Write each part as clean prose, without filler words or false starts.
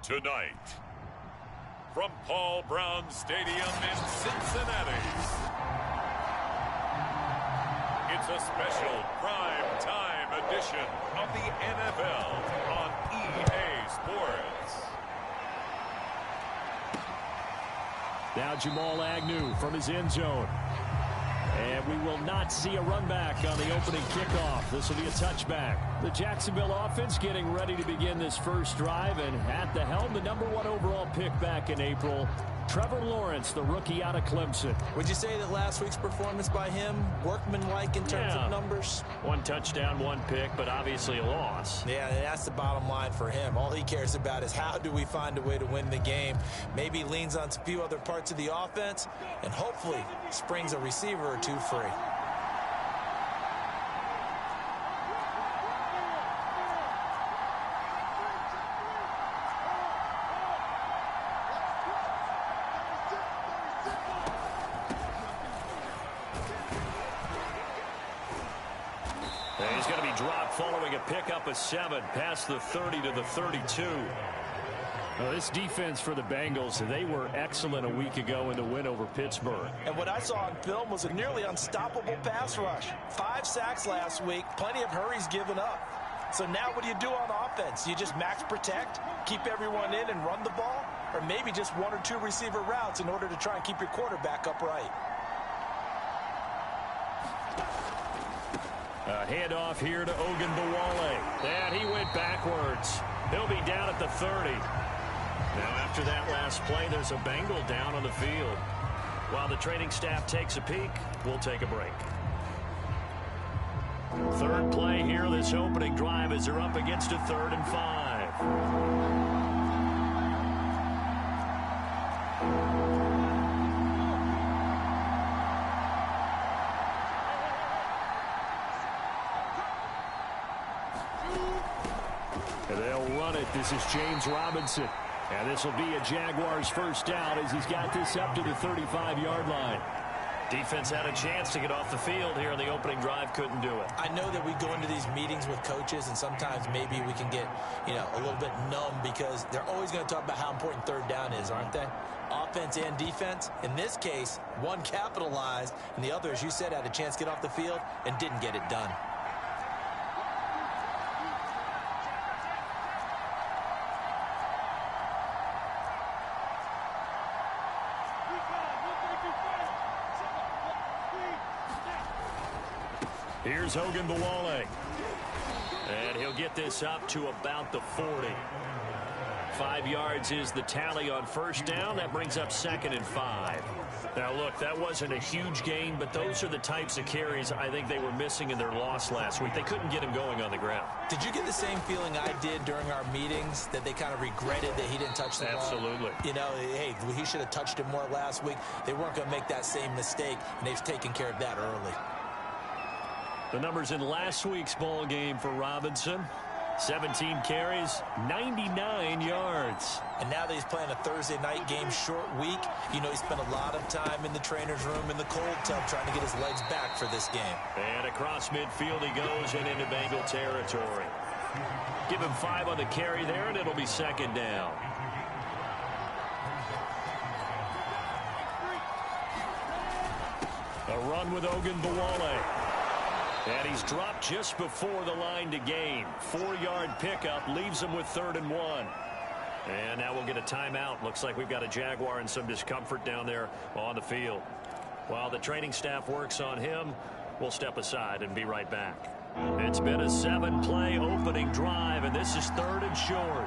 Tonight, from Paul Brown Stadium in Cincinnati, it's a special prime time edition of the NFL on EA Sports. Now Jamal Agnew from his end zone. And we will not see a run back on the opening kickoff. This will be a touchback. The Jacksonville offense getting ready to begin this first drive. And at the helm, the #1 overall pick back in April, Trevor Lawrence, the rookie out of Clemson. Would you say that last week's performance by him, workmanlike in terms of numbers? 1 touchdown, 1 pick, but obviously a loss. Yeah, that's the bottom line for him. All he cares about is how do we find a way to win the game. Maybe leans on a few other parts of the offense, and hopefully springs a receiver or two free. He's going to be dropped following a pickup of 7 past the 30 to the 32. Well, this defense for the Bengals, they were excellent a week ago in the win over Pittsburgh. And what I saw on film was a nearly unstoppable pass rush. 5 sacks last week, plenty of hurries given up. So now what do you do on offense? You just max protect, keep everyone in and run the ball? Or maybe just 1 or 2 receiver routes in order to try and keep your quarterback upright? A handoff here to Ogunbowale. And he went backwards. He'll be down at the 30. Now after that last play, there's a Bengal down on the field. While the training staff takes a peek, we'll take a break. Third play here, this opening drive as they're up against a 3rd and 5. This is James Robinson. And this will be a Jaguars first down as he's got this up to the 35-yard line. Defense had a chance to get off the field here in the opening drive, couldn't do it. I know that we go into these meetings with coaches, and sometimes maybe we can get, a little bit numb because they're always going to talk about how important 3rd down is, aren't they? Offense and defense. In this case, one capitalized, and the other, as you said, had a chance to get off the field and didn't get it done. Here's Ogunbowale. And he'll get this up to about the 40. 5 yards is the tally on first down. That brings up 2nd and 5. Now, look, that wasn't a huge gain, but those are the types of carries I think they were missing in their loss last week. They couldn't get him going on the ground. Did you get the same feeling I did during our meetings, that they kind of regretted that he didn't touch the ball? Absolutely. Hey, he should have touched it more last week. They weren't going to make that same mistake, and they've taken care of that early. The numbers in last week's ball game for Robinson: 17 carries, 99 yards. And now that he's playing a Thursday night game, short week, he spent a lot of time in the trainer's room in the cold tub trying to get his legs back for this game. And across midfield he goes and into Bengal territory. Give him 5 on the carry there, and it'll be 2nd down. A run with Ogunbowale. And he's dropped just before the line to gain. 4-yard pickup leaves him with 3rd and 1. And now we'll get a timeout. Looks like we've got a Jaguar in some discomfort down there on the field. While the training staff works on him, we'll step aside and be right back. It's been a 7-play opening drive, and this is 3rd and short.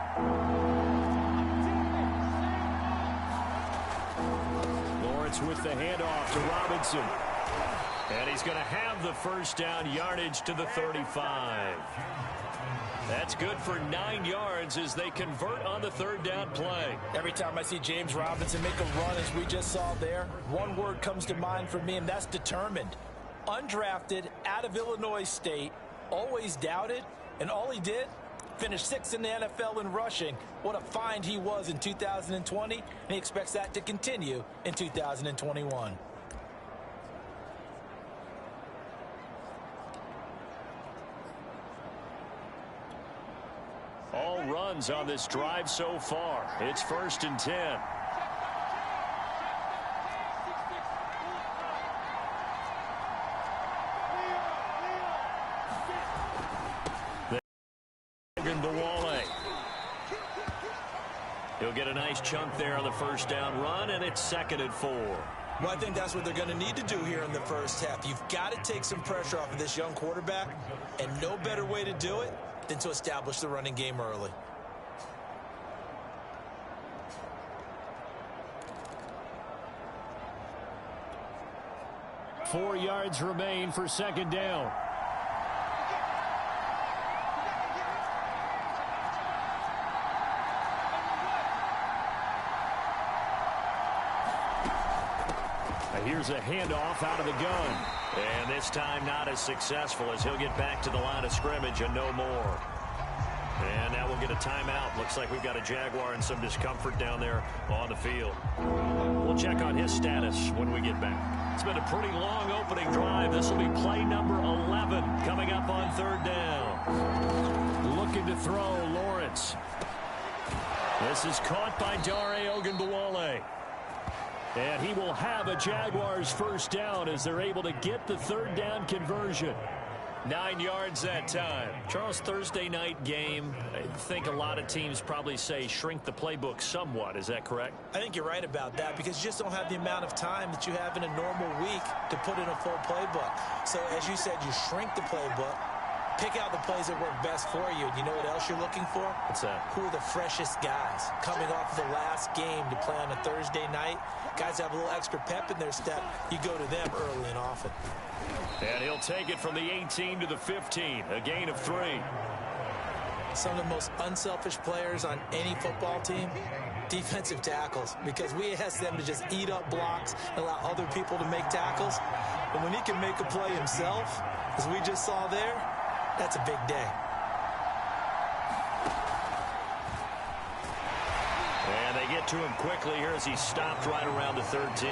Lawrence with the handoff to Robinson. And he's going to have the first down yardage to the 35. That's good for 9 yards as they convert on the 3rd down play. Every time I see James Robinson make a run, as we just saw there, one word comes to mind for me, and that's determined. Undrafted, out of Illinois State, always doubted, and all he did, finished 6th in the NFL in rushing. What a find he was in 2020, and he expects that to continue in 2021. All runs on this drive so far. It's 1st and 10. He'll get a nice chunk there on the first down run, and it's 2nd and 4. Well, I think that's what they're going to need to do here in the first half. You've got to take some pressure off of this young quarterback, and no better way to do it than to establish the running game early. Four yards remain for 2nd down. Here's a handoff out of the gun. And this time not as successful as he'll get back to the line of scrimmage and no more. And now we'll get a timeout. Looks like we've got a Jaguar in some discomfort down there on the field. We'll check on his status when we get back. It's been a pretty long opening drive. This will be play number 11 coming up on 3rd down. Looking to throw, Lawrence. This is caught by Dare Ogunbowale. And he will have a Jaguars first down as they're able to get the 3rd down conversion. 9 yards that time. Charles, Thursday night game, I think a lot of teams probably say shrink the playbook somewhat. Is that correct? I think you're right about that because you just don't have the amount of time that you have in a normal week to put in a full playbook. So as you said, you shrink the playbook. Pick out the plays that work best for you. And you know what else you're looking for? What's that? Who are the freshest guys coming off the last game to play on a Thursday night? Guys have a little extra pep in their step. You go to them early and often. And he'll take it from the 18 to the 15. A gain of 3. Some of the most unselfish players on any football team, defensive tackles, because we ask them to just eat up blocks and allow other people to make tackles. But when he can make a play himself, as we just saw there, that's a big day. And they get to him quickly here as he stopped right around the 13.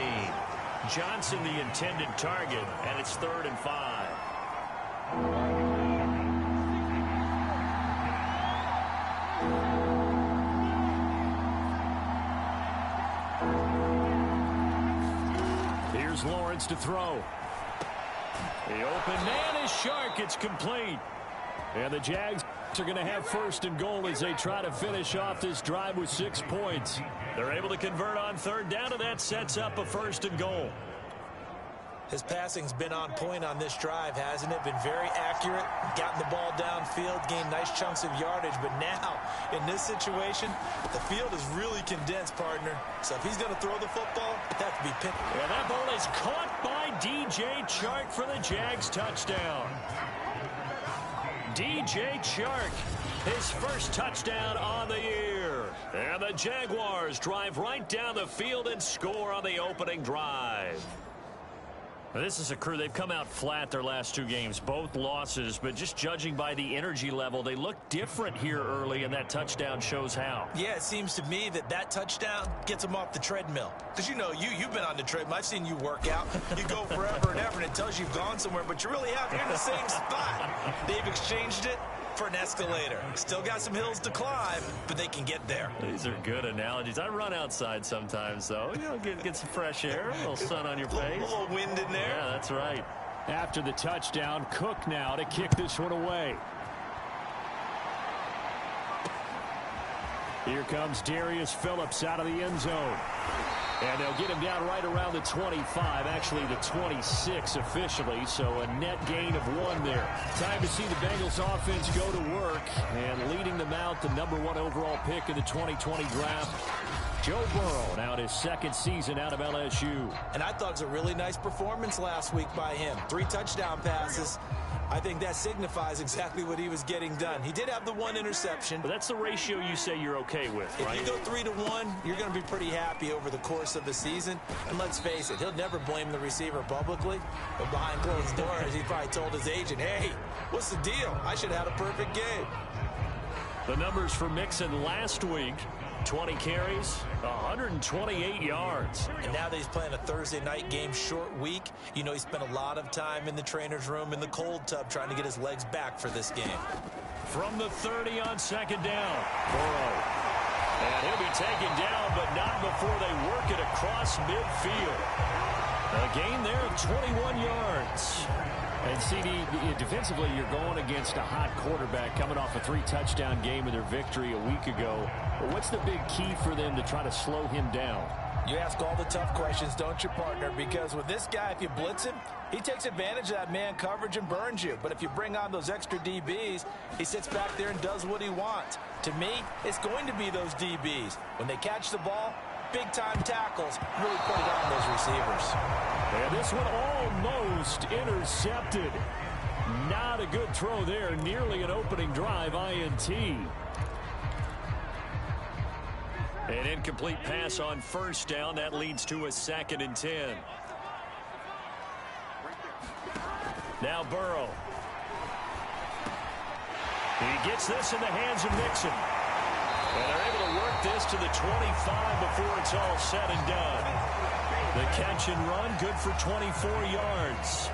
Johnson the intended target, and it's 3rd and 5. Here's Lawrence to throw. The open man is Shark. It's complete. And the Jags are going to have 1st and goal as they try to finish off this drive with 6 points. They're able to convert on 3rd down, and that sets up a 1st and goal. His passing's been on point on this drive, hasn't it? Been very accurate, gotten the ball downfield, gained nice chunks of yardage. But now, in this situation, the field is really condensed, partner. So if he's going to throw the football, it has to be picked. And that ball is caught by DJ Chark for the Jags touchdown. DJ Chark, his first touchdown on the year. And the Jaguars drive right down the field and score on the opening drive. This is a crew. They've come out flat their last 2 games, both losses, but just judging by the energy level, they look different here early, and that touchdown shows how. Yeah, it seems to me that touchdown gets them off the treadmill. Because you know, you've been on the treadmill. I've seen you work out. You go forever and ever, and it tells you you've gone somewhere, but you really haven't. You're in the same spot. They've exchanged it for an escalator. Still got some hills to climb, but they can get there. These are good analogies. I run outside sometimes, though. You know, get some fresh air, a little sun on your face. A little wind in there. Yeah, that's right. After the touchdown, Cook now to kick this one away. Here comes Darius Phillips out of the end zone. And they'll get him down right around the 25, actually the 26 officially, so a net gain of 1 there. Time to see the Bengals offense go to work, and leading them out, the #1 overall pick in the 2020 draft, Joe Burrow, now in his 2nd season out of LSU. And I thought it was a really nice performance last week by him. 3 touchdown passes. I think that signifies exactly what he was getting done. He did have the 1 interception. But that's the ratio you say you're okay with, right? If you go 3-1, you're going to be pretty happy over the course of the season. And let's face it, he'll never blame the receiver publicly. But behind closed doors, he probably told his agent, hey, what's the deal? I should have had a perfect game. The numbers for Mixon last week. 20 carries, 128 yards. And now that he's playing a Thursday night game, short week, you know he spent a lot of time in the trainer's room in the cold tub trying to get his legs back for this game. From the 30 on second down, Burrow. And he'll be taken down, but not before they work it across midfield. A gain there of 21 yards. And CD, defensively, you're going against a hot quarterback coming off a 3-touchdown game in their victory a week ago. But what's the big key for them to try to slow him down? You ask all the tough questions, don't you, partner? Because with this guy, if you blitz him, he takes advantage of that man coverage and burns you. But if you bring on those extra DBs, he sits back there and does what he wants. To me, it's going to be those DBs. When they catch the ball, big-time tackles really put it on those receivers. And this one almost intercepted. Not a good throw there. Nearly an opening drive INT. An incomplete pass on first down. That leads to a 2nd and 10. Now Burrow. He gets this in the hands of Mixon. And they're able to work this to the 25 before it's all said and done. The catch and run, good for 24 yards.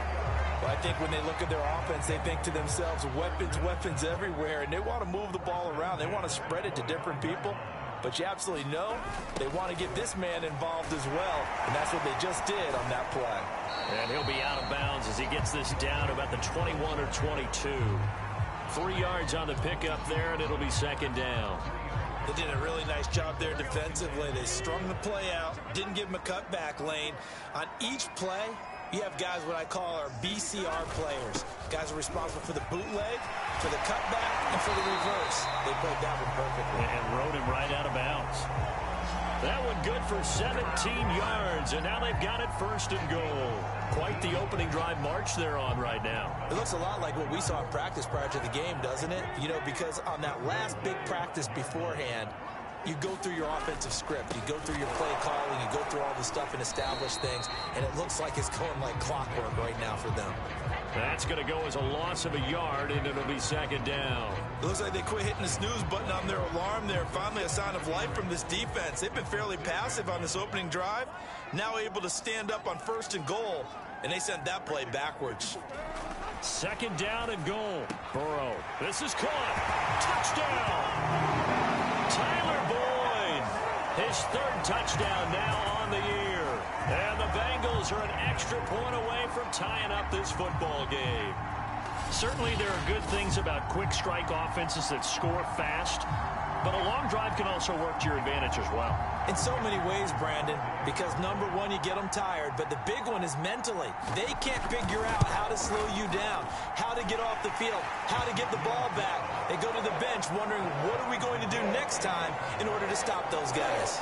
Well, I think when they look at their offense, they think to themselves, weapons everywhere, and they want to move the ball around. They want to spread it to different people. But you absolutely know they want to get this man involved as well, and that's what they just did on that play. And he'll be out of bounds as he gets this down about the 21 or 22. 3 yards on the pickup there, and it'll be 2nd down. They did a really nice job there defensively. They strung the play out, didn't give him a cutback lane. On each play, you have guys what I call our BCR players. Guys are responsible for the bootleg, for the cutback, and for the reverse. They played that one perfectly. And rode him right out of bounds. That one good for 17 yards, and now they've got it 1st and goal. Quite the opening drive march they're on right now. It looks a lot like what we saw in practice prior to the game, doesn't it? You know, because on that last big practice beforehand, you go through your offensive script. You go through your play calling. You go through all the stuff and establish things, and it looks like it's going like clockwork right now for them. That's going to go as a loss of a yard, and it'll be 2nd down. It looks like they quit hitting the snooze button on their alarm there. Finally a sign of life from this defense. They've been fairly passive on this opening drive. Now able to stand up on 1st and goal, and they sent that play backwards. 2nd down and goal. Burrow. This is caught. Touchdown. Tyler Boyd. His 3rd touchdown now on the year. And the Bengals are an extra point away from tying up this football game. Certainly there are good things about quick strike offenses that score fast, but a long drive can also work to your advantage as well. In so many ways, Brandon, because number one, you get them tired, but the big one is mentally. They can't figure out how to slow you down, how to get off the field, how to get the ball back. They go to the bench wondering, what are we going to do next time in order to stop those guys?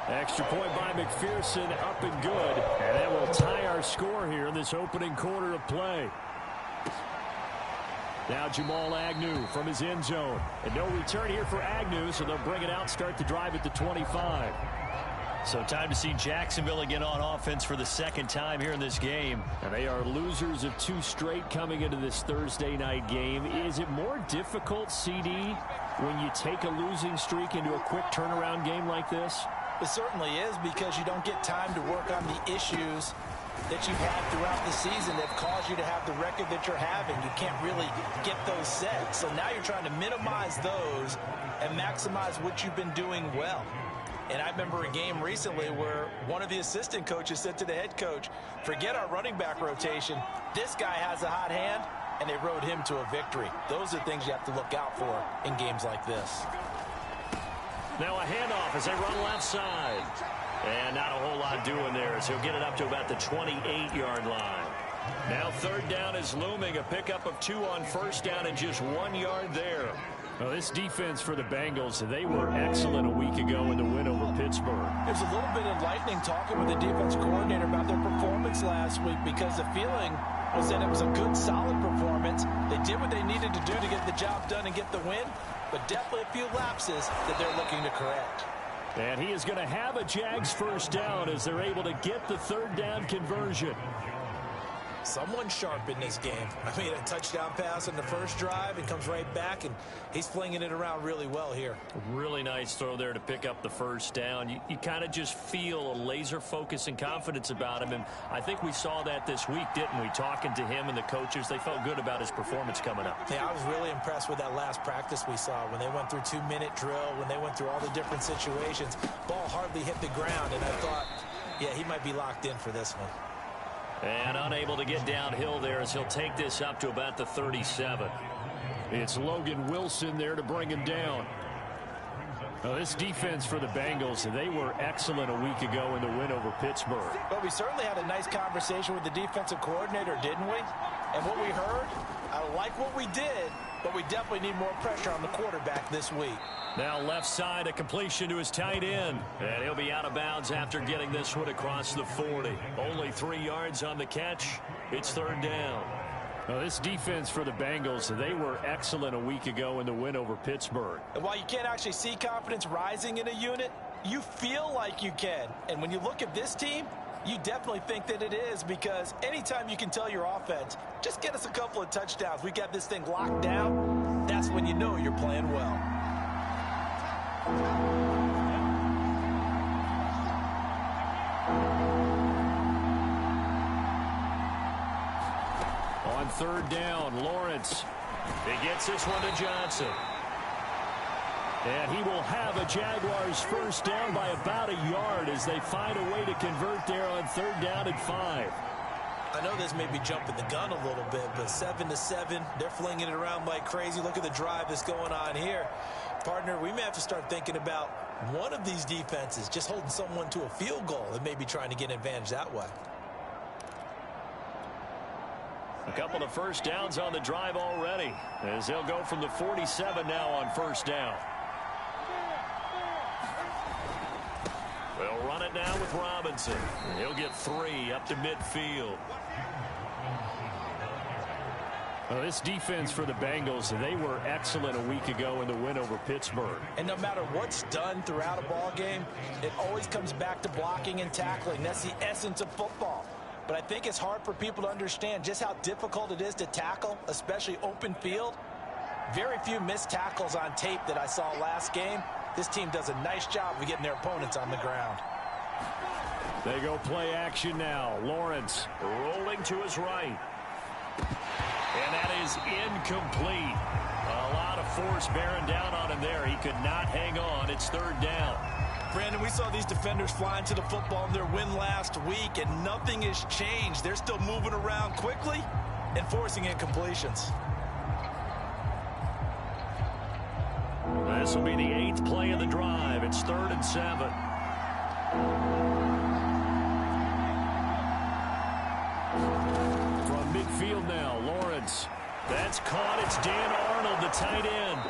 Extra point by McPherson, up and good. And that will tie our score here in this opening quarter of play. Now Jamal Agnew from his end zone. And no return here for Agnew, so they'll bring it out, start the drive at the 25. So time to see Jacksonville again on offense for the 2nd time here in this game. And they are losers of 2 straight coming into this Thursday night game. Is it more difficult, CD, when you take a losing streak into a quick turnaround game like this? It certainly is, because you don't get time to work on the issues that you've had throughout the season that caused you to have the record that you're having. You can't really get those set. So now you're trying to minimize those and maximize what you've been doing well. And I remember a game recently where one of the assistant coaches said to the head coach, forget our running back rotation. This guy has a hot hand, and they rode him to a victory. Those are things you have to look out for in games like this. Now a handoff as they run left side. And not a whole lot doing there, so he'll get it up to about the 28-yard line. Now 3rd down is looming. A pickup of 2 on 1st down and just 1 yard there. Well, this defense for the Bengals, they were excellent a week ago in the win over Pittsburgh. There's a little bit enlightening talking with the defense coordinator about their performance last week, because the feeling was that it was a good, solid performance. They did what they needed to do to get the job done and get the win, but definitely a few lapses that they're looking to correct. And he is going to have a Jags 1st down as they're able to get the 3rd down conversion. Someone sharp in this game. I mean, a touchdown pass on the first drive and comes right back, and he's flinging it around really well here. Really nice throw there to pick up the first down. You kind of just feel a laser focus and confidence about him, and I think we saw that this week, didn't we? Talking to him and the coaches, they felt good about his performance coming up. Yeah, I was really impressed with that last practice we saw when they went through 2-minute drill, when they went through all the different situations. Ball hardly hit the ground, and I thought, yeah, he might be locked in for this one. And unable to get downhill there as he'll take this up to about the 37. It's Logan Wilson there to bring him down. Now, this defense for the Bengals, they were excellent a week ago in the win over Pittsburgh. But we certainly had a nice conversation with the defensive coordinator, didn't we? And what we heard, I like what we did, but we definitely need more pressure on the quarterback this week. Now left side, a completion to his tight end. And he'll be out of bounds after getting this one across the 40. Only 3 yards on the catch. It's third down. Now, this defense for the Bengals, they were excellent a week ago in the win over Pittsburgh. And while you can't actually see confidence rising in a unit, you feel like you can. And when you look at this team, you definitely think that it is, because anytime you can tell your offense, just get us a couple of touchdowns, we got this thing locked down, that's when you know you're playing well. On third down, Lawrence. He gets this one to Johnson. And he will have a Jaguars first down by about a yard as they find a way to convert there on third down and 5. I know this may be jumping the gun a little bit, but 7-7, they're flinging it around like crazy. Look at the drive that's going on here. Partner, we may have to start thinking about one of these defenses just holding someone to a field goal and maybe trying to get an advantage that way. A couple of first downs on the drive already, as they'll go from the 47 now on first down. They'll run it now with Robinson. He'll get 3 up to midfield. Well, this defense for the Bengals, they were excellent a week ago in the win over Pittsburgh. And no matter what's done throughout a ball game, it always comes back to blocking and tackling. That's the essence of football. But I think it's hard for people to understand just how difficult it is to tackle, especially open field. Very few missed tackles on tape that I saw last game. This team does a nice job of getting their opponents on the ground. They go play action now. Lawrence rolling to his right. And that is incomplete. A lot of force bearing down on him there. He could not hang on. It's third down. Brandon, we saw these defenders flying to the football in their win last week, and nothing has changed. They're still moving around quickly and forcing incompletions. This will be the 8th play of the drive. It's 3rd and 7. From midfield now, Lawrence. That's caught. It's Dan Arnold, the tight end.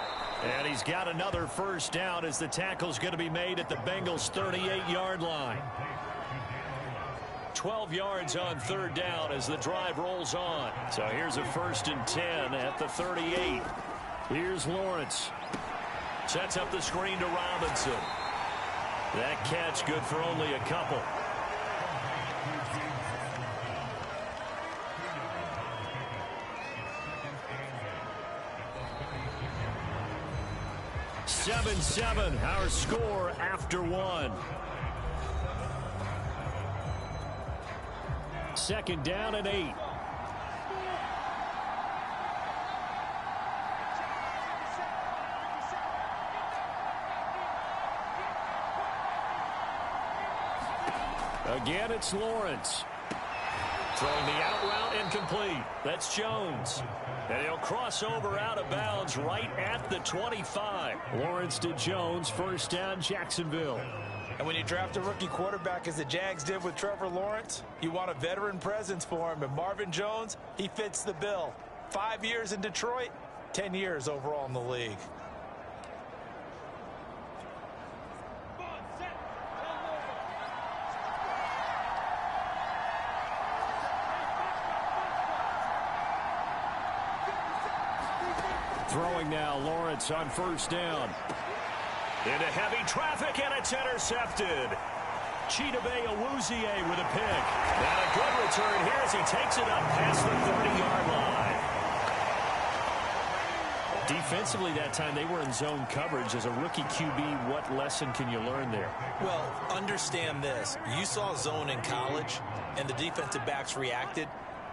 And he's got another first down as the tackle's going to be made at the Bengals' 38-yard line. 12 yards on third down as the drive rolls on. So here's a 1st and 10 at the 38. Here's Lawrence. Sets up the screen to Robinson. That catch good for only a couple. Seven, our score after 1. 2nd down and 8. Again, it's Lawrence. Throwing the out route incomplete. That's Jones. And he'll cross over out of bounds right at the 25. Lawrence to Jones, first down, Jacksonville. And when you draft a rookie quarterback, as the Jags did with Trevor Lawrence, you want a veteran presence for him. And Marvin Jones, he fits the bill. 5 years in Detroit, 10 years overall in the league. Throwing now, Lawrence on first down. Into heavy traffic, and it's intercepted. Chidobe Awuzie with a pick. And a good return here as he takes it up past the 30-yard line. Defensively that time, they were in zone coverage. As a rookie QB, what lesson can you learn there? Well, understand this. You saw zone in college, and the defensive backs reacted,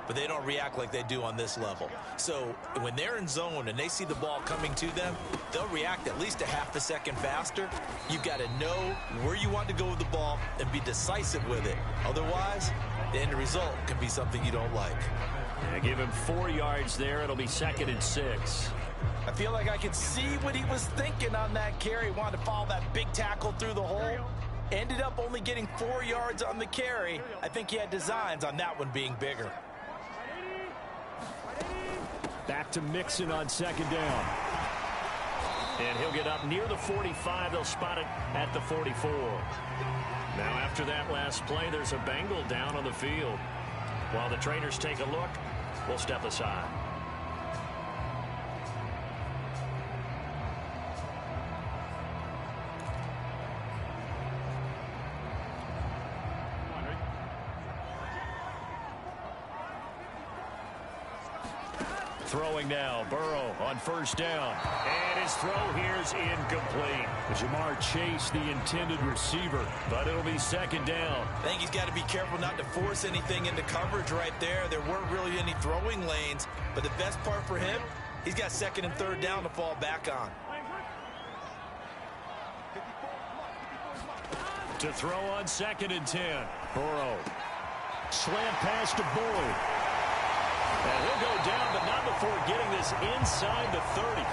but they don't react like they do on this level. So when they're in zone and they see the ball coming to them, they'll react at least a half a second faster. You've got to know where you want to go with the ball and be decisive with it. Otherwise, the end result can be something you don't like. Yeah, give him 4 yards there. It'll be 2nd and 6. I feel like I could see what he was thinking on that carry. He wanted to follow that big tackle through the hole. Ended up only getting 4 yards on the carry. I think he had designs on that one being bigger. Back to Mixon on 2nd down. And he'll get up near the 45. They'll spot it at the 44. Now after that last play, there's a Bengal down on the field. While the trainers take a look, we'll step aside. Throwing now, Burrow on 1st down. And his throw here's incomplete. Jamar Chase, the intended receiver. But it'll be 2nd down. I think he's got to be careful not to force anything into coverage right there. There weren't really any throwing lanes. But the best part for him, he's got 2nd and 3rd down to fall back on. To throw on 2nd and 10. Burrow. Slant pass to Boyd. And he'll go down, but not before getting this inside the 30.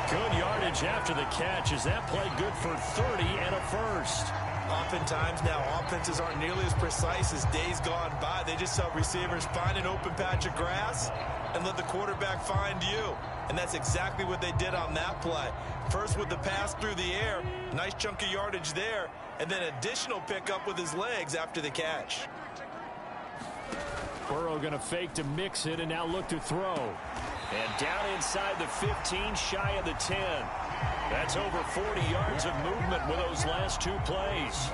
Good yardage after the catch. Is that play good for 30 and a 1st? Oftentimes now offenses aren't nearly as precise as days gone by. They just tell receivers, find an open patch of grass and let the quarterback find you. And that's exactly what they did on that play. First with the pass through the air, nice chunk of yardage there, and then additional pickup with his legs after the catch. Burrow going to fake to Mixon and now look to throw. And down inside the 15, shy of the 10. That's over 40 yards of movement with those last 2 plays.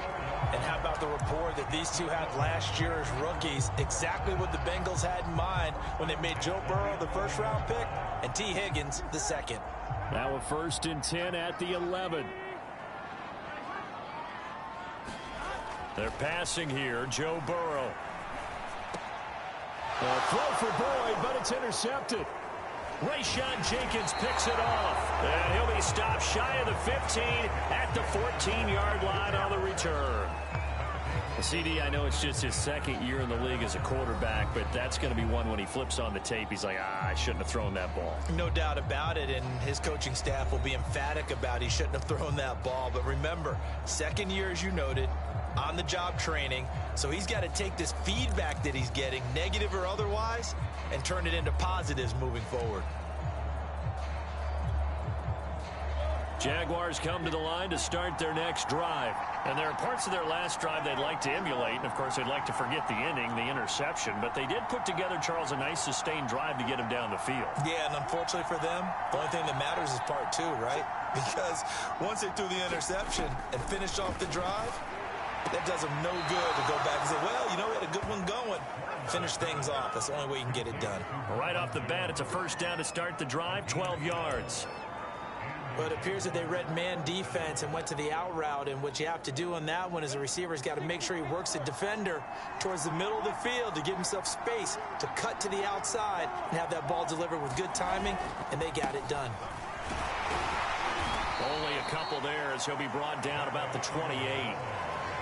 And how about the rapport that these two had last year as rookies? Exactly what the Bengals had in mind when they made Joe Burrow the 1st-round pick and T. Higgins the 2nd. Now a 1st and 10 at the 11. They're passing here, Joe Burrow. A throw for Boyd, but it's intercepted. Rayshawn Jenkins picks it off. And he'll be stopped shy of the 15 at the 14-yard line on the return. CD, I know it's just his 2nd year in the league as a quarterback, but that's going to be one when he flips on the tape. He's like, I shouldn't have thrown that ball. No doubt about it, and his coaching staff will be emphatic about he shouldn't have thrown that ball. But remember, 2nd year, as you noted, on-the-job training. So he's got to take this feedback that he's getting, negative or otherwise, and turn it into positives moving forward. Jaguars come to the line to start their next drive. And there are parts of their last drive they'd like to emulate. And, of course, they'd like to forget the inning, the interception. But they did put together, Charles, a nice sustained drive to get him down the field. Yeah, and unfortunately for them, the only thing that matters is part 2, right? Because once they threw the interception and finished off the drive, that does them no good to go back and say, well, you know, we had a good one going. Finish things off. That's the only way you can get it done. Right off the bat, it's a 1st down to start the drive, 12 yards. But it appears that they read man defense and went to the out route. And what you have to do on that one is the receiver's got to make sure he works the defender towards the middle of the field to give himself space to cut to the outside and have that ball delivered with good timing, and they got it done. Only a couple there as he'll be brought down about the 28.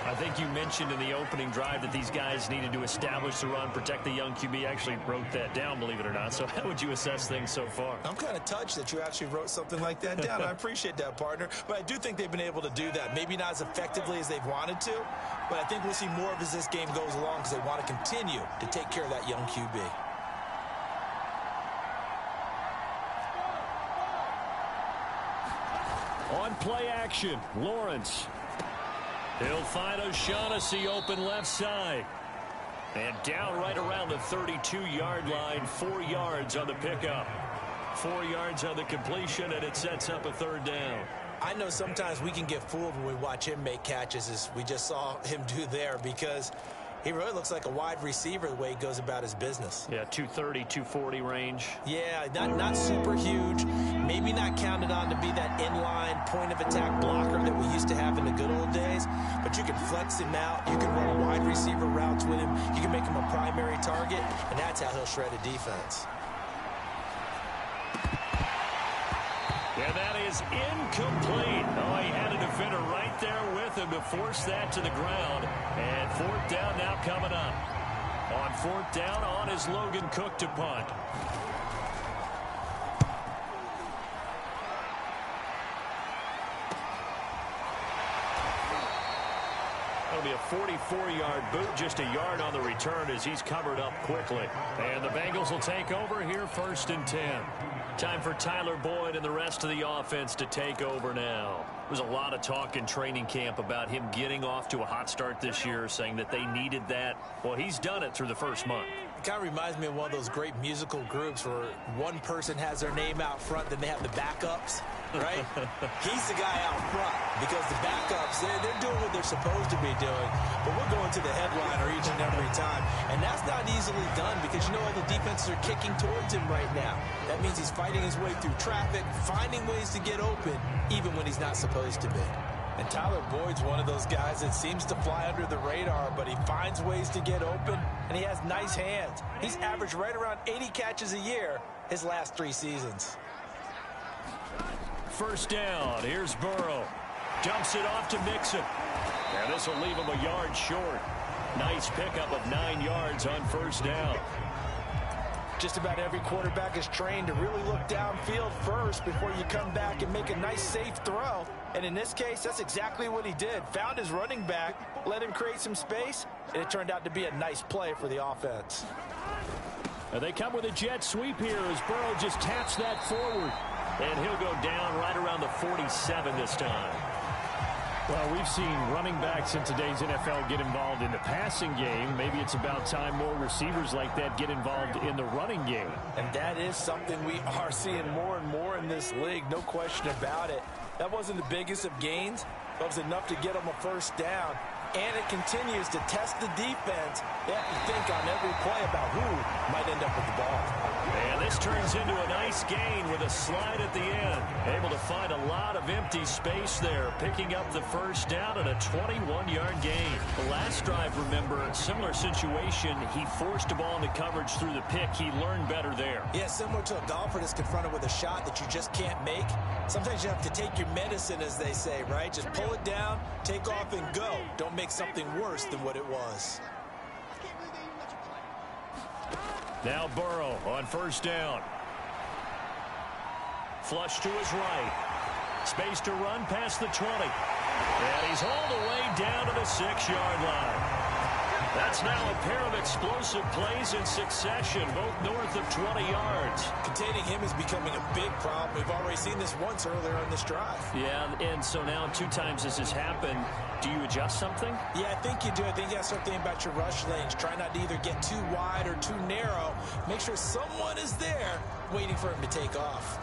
I think you mentioned in the opening drive that these guys needed to establish the run, protect the young QB. Actually wrote that down, believe it or not. So how would you assess things so far? I'm kind of touched that you actually wrote something like that down. I appreciate that, partner. But I do think they've been able to do that. Maybe not as effectively as they've wanted to, but I think we'll see more of as this game goes along because they want to continue to take care of that young QB. On play action, Lawrence. He'll find O'Shaughnessy open left side. And down right around the 32-yard line, 4 yards on the pickup. 4 yards on the completion, and it sets up a 3rd down. I know sometimes we can get fooled when we watch him make catches, as we just saw him do there, because he really looks like a wide receiver the way he goes about his business. Yeah, 230, 240 range. Yeah, not super huge. Maybe not counted on to be that inline point-of-attack blocker that we used to have in the good old days. But you can flex him out. You can run wide receiver routes with him. You can make him a primary target, and that's how he'll shred a defense. And that is incomplete. Oh, he had a defender right there with him to force that to the ground. And fourth down now coming up. On fourth down, on is Logan Cook to punt. That'll be a 44-yard boot, just a yard on the return as he's covered up quickly. And the Bengals will take over here, 1st and 10. Time for Tyler Boyd and the rest of the offense to take over now. There's a lot of talk in training camp about him getting off to a hot start this year, saying that they needed that. Well, he's done it through the first month. It kind of reminds me of one of those great musical groups where one person has their name out front, then they have the backups, right? He's the guy out front because the backups, they're doing what they're supposed to be doing, but we're going to the headliner each and every time. And that's not easily done because, you know, all the defenses are kicking towards him right now. That means he's fighting his way through traffic, finding ways to get open, even when he's not supposed to be. And Tyler Boyd's one of those guys that seems to fly under the radar, but he finds ways to get open, and he has nice hands. He's averaged right around 80 catches a year his last 3 seasons. First down, here's Burrow. Dumps it off to Mixon. And this will leave him a yard short. Nice pickup of 9 yards on first down. Just about every quarterback is trained to really look downfield first before you come back and make a nice, safe throw. And in this case, that's exactly what he did. Found his running back, let him create some space, and it turned out to be a nice play for the offense. And they come with a jet sweep here as Burrow just taps that forward. And he'll go down right around the 47 this time. Well, we've seen running backs in today's NFL get involved in the passing game. Maybe it's about time more receivers like that get involved in the running game. And that is something we are seeing more and more in this league, no question about it. That wasn't the biggest of gains, but it was enough to get them a first down. And it continues to test the defense. They have to think on every play about who might end up with the ball. And this turns into a nice gain with a slide at the end. Able to find a lot of empty space there, picking up the first down and a 21-yard gain. The last drive, remember, similar situation. He forced a ball into coverage through the pick. He learned better there. Yeah, similar to a golfer that's confronted with a shot that you just can't make. Sometimes you have to take your medicine, as they say, right? Just pull it down, take off, and go. Don't make something worse than what it was. Now Burrow on first down. Flush to his right. Space to run past the 20. And he's hauled away down to the 6-yard line. That's now a pair of explosive plays in succession, both north of 20 yards. Containing him is becoming a big problem. We've already seen this once earlier in this drive. Yeah, and so now 2 times this has happened. Do you adjust something? Yeah, I think you do. I think you have to start thinking about your rush lanes. Try not to either get too wide or too narrow. Make sure someone is there waiting for him to take off.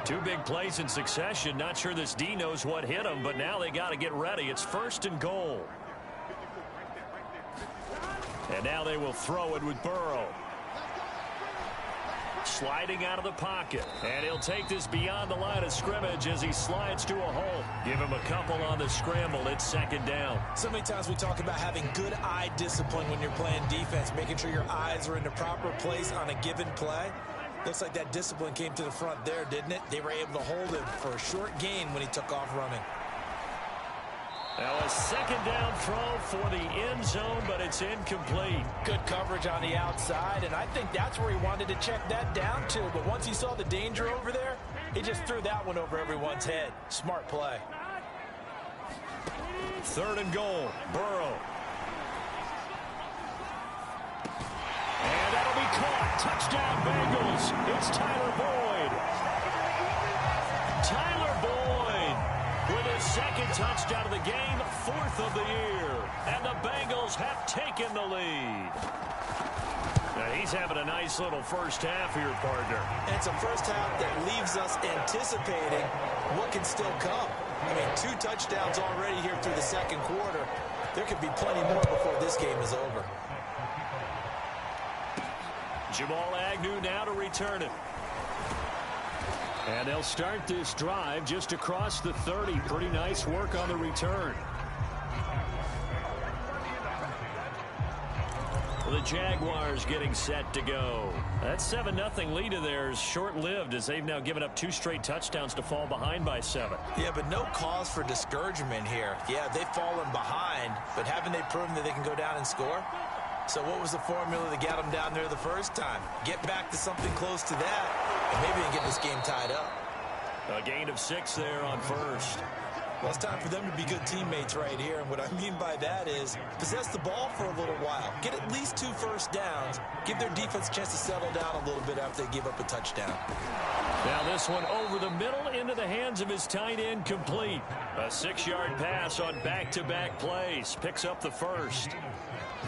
2 big plays in succession. Not sure this D knows what hit him, but now they got to get ready. It's 1st and goal. And now they will throw it with Burrow. Sliding out of the pocket. And he'll take this beyond the line of scrimmage as he slides to a hole. Give him a couple on the scramble. It's 2nd down. So many times we talk about having good eye discipline when you're playing defense, making sure your eyes are in the proper place on a given play. Looks like that discipline came to the front there, didn't it? They were able to hold him for a short gain when he took off running. Now a 2nd down throw for the end zone, but it's incomplete. Good coverage on the outside, and I think that's where he wanted to check that down to. But once he saw the danger over there, he just threw that one over everyone's head. Smart play. 3rd and goal. Burrow. And that'll be caught. Touchdown Bengals. It's Tyler Boyd. Tyler Boyd with his 2nd touchdown of the game, 4th of the year. And the Bengals have taken the lead. He's having a nice little first half here, partner. And it's a first half that leaves us anticipating what can still come. I mean, 2 touchdowns already here through the second quarter. There could be plenty more before this game is over. Jamal Agnew now to return it. And they'll start this drive just across the 30. Pretty nice work on the return. The Jaguars getting set to go. That 7-0 lead of theirs short-lived as they've now given up 2 straight touchdowns to fall behind by 7. Yeah, but no cause for discouragement here. Yeah, they've fallen behind, but haven't they proven that they can go down and score? So what was the formula that got them down there the first time? Get back to something close to that, and maybe they can get this game tied up. A gain of 6 there on first. Well, it's time for them to be good teammates right here, and what I mean by that is possess the ball for a little while. Get at least 2 first downs. Give their defense a chance to settle down a little bit after they give up a touchdown. Now this one over the middle into the hands of his tight end, complete. A 6-yard pass on back-to-back plays. Picks up the first.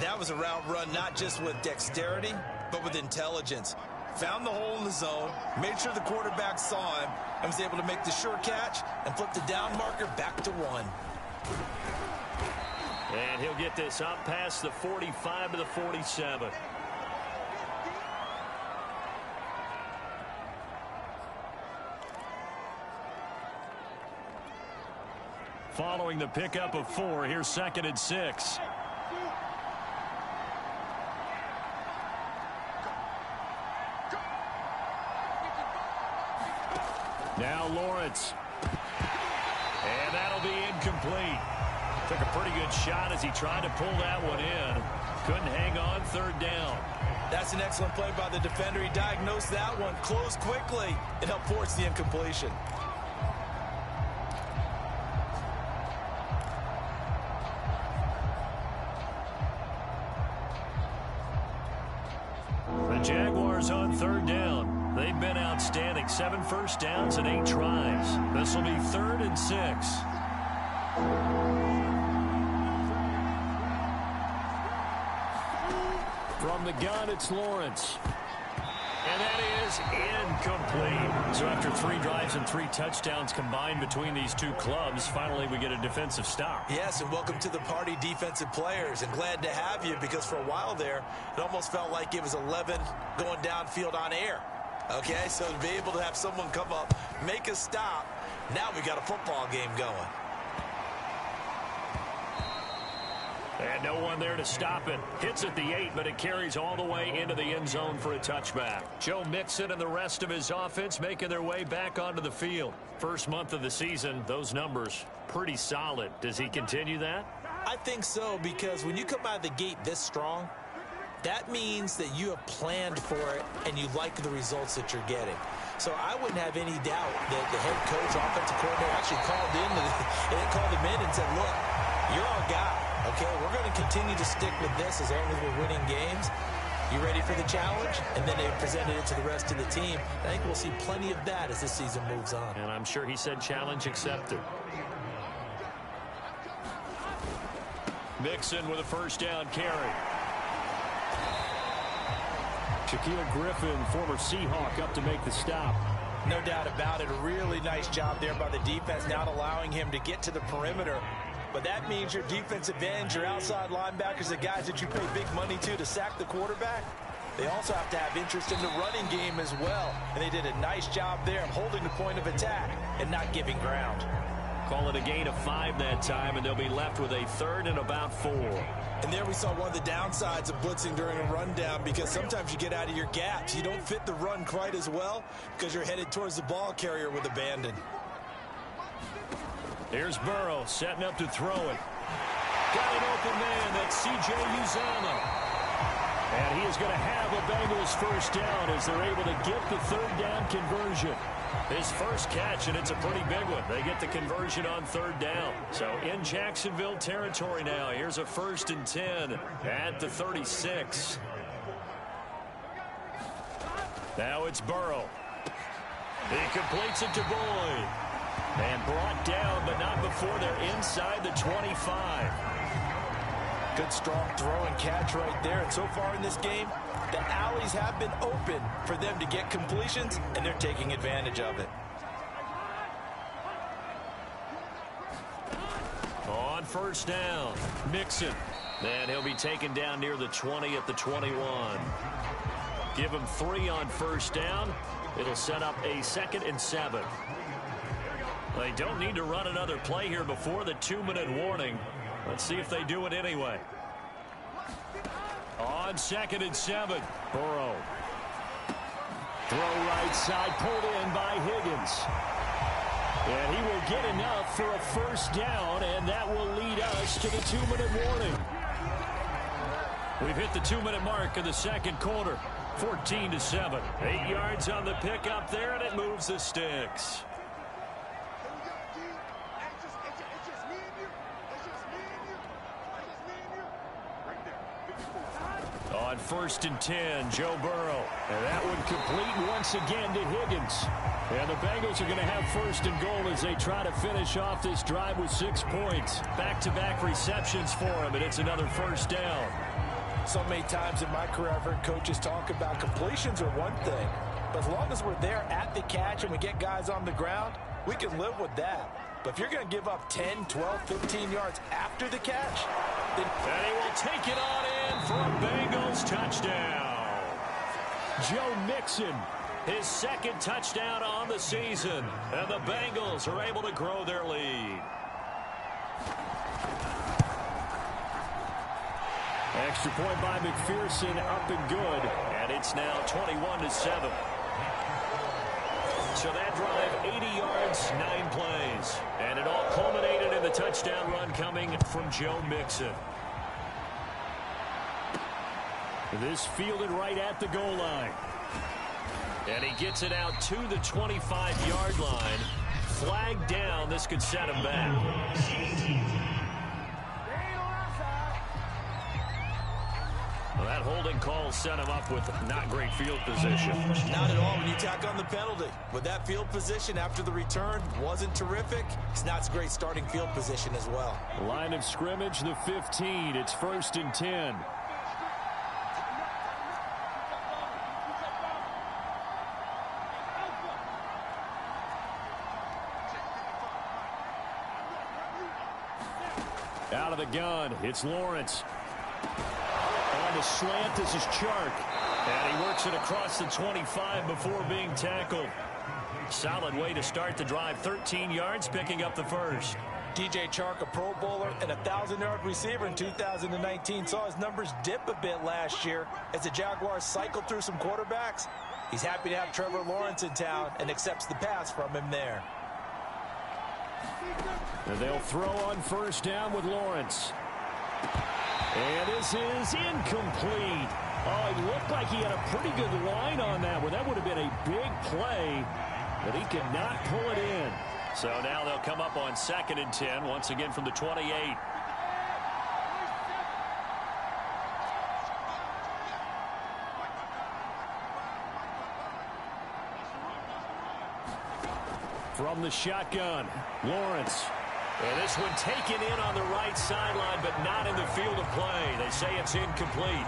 That was a route run not just with dexterity, but with intelligence. Found the hole in the zone, made sure the quarterback saw him, and was able to make the sure catch and flip the down marker back to 1. And he'll get this up past the 45 to the 47. Following the pickup of 4, here's 2nd and 6. Now Lawrence. And that'll be incomplete. Took a pretty good shot as he tried to pull that one in. Couldn't hang on, 3rd down. That's an excellent play by the defender. He diagnosed that one, closed quickly, and helped force the incompletion. The Jaguars on 3rd down. They've been outstanding. 7 first downs and 8 tries. This will be 3rd and 6. From the gun, it's Lawrence. And that is incomplete. So after 3 drives and 3 touchdowns combined between these 2 clubs, finally we get a defensive stop. Yes, and welcome to the party, defensive players. And glad to have you, because for a while there, it almost felt like it was 11 going downfield on air. Okay, so to be able to have someone come up, make a stop, now we got a football game going. And no one there to stop it. Hits at the 8, but it carries all the way into the end zone for a touchback. Joe Mixon and the rest of his offense making their way back onto the field. First month of the season, those numbers pretty solid. Does he continue that? I think so, because when you come out of the gate this strong, that means that you have planned for it and you like the results that you're getting. So I wouldn't have any doubt that the head coach, offensive coordinator actually called him in and said, look, you're our guy. Okay, we're going to continue to stick with this as long as we're winning games. You ready for the challenge? And then they presented it to the rest of the team. I think we'll see plenty of that as this season moves on. And I'm sure he said challenge accepted. Mixon with a first down carry. Shaquille Griffin, former Seahawk, up to make the stop. No doubt about it. A really nice job there by the defense, not allowing him to get to the perimeter. But that means your defensive ends, your outside linebackers, the guys that you pay big money to sack the quarterback, they also have to have interest in the running game as well. And they did a nice job there of holding the point of attack and not giving ground. Call it a gain of 5 that time, and they'll be left with a 3rd and about 4. And there we saw one of the downsides of blitzing during a rundown, because sometimes you get out of your gaps. You don't fit the run quite as well because you're headed towards the ball carrier with abandon. Here's Burrow setting up to throw it. Got an open man. That's C.J. Uzomah. And he is going to have a Bengals first down as they're able to get the 3rd down conversion. His first catch, and it's a pretty big one. They get the conversion on 3rd down. So in Jacksonville territory now. Here's a 1st and 10 at the 36. Now it's Burrow. He completes it to Boyd. And brought down, but not before they're inside the 25. Good, strong throw and catch right there. And so far in this game, the alleys have been open for them to get completions, and they're taking advantage of it. On first down, Mixon. And he'll be taken down near the 20 at the 21. Give him 3 on first down. It'll set up a 2nd and 7. They don't need to run another play here before the 2-minute warning. Let's see if they do it anyway. On 2nd and 7, Burrow. Throw right side, pulled in by Higgins. And he will get enough for a first down, and that will lead us to the 2-minute warning. We've hit the 2-minute mark in the second quarter. 14-7. 8 yards on the pickup there, and it moves the sticks. On 1st and 10, Joe Burrow. And that one complete once again to Higgins. And the Bengals are going to have 1st and goal as they try to finish off this drive with 6 points. Back-to-back receptions for him, and it's another first down. So many times in my career, I've heard coaches talk about completions are one thing. But as long as we're there at the catch and we get guys on the ground, we can live with that. But if you're going to give up 10, 12, 15 yards after the catch, then... And he will take it on in for a Bengals touchdown. Joe Mixon, his 2nd touchdown on the season. And the Bengals are able to grow their lead. Extra point by McPherson, up and good. And it's now 21-7. So that drive, 80 yards, 9 plays. And it all culminated in the touchdown run coming from Joe Mixon. This fielded right at the goal line. And he gets it out to the 25-yard line. Flag down. This could set him back. Well, that holding call set him up with not great field position. Not at all when you tack on the penalty. With that field position after the return wasn't terrific. It's not a great starting field position as well. Line of scrimmage, the 15. It's 1st and 10. Out of the gun, it's Lawrence. On the slant, this is Chark. And he works it across the 25 before being tackled. Solid way to start the drive. 13 yards, picking up the first. DJ Chark, a Pro Bowler and a 1,000-yard receiver in 2019, saw his numbers dip a bit last year as the Jaguars cycled through some quarterbacks. He's happy to have Trevor Lawrence in town and accepts the pass from him there. And they'll throw on first down with Lawrence. And this is incomplete. Oh, it looked like he had a pretty good line on that one. That would have been a big play, but he could not pull it in. So now they'll come up on 2nd and 10, once again from the 28. From the shotgun, Lawrence. And this one taken in on the right sideline, but not in the field of play. They say it's incomplete.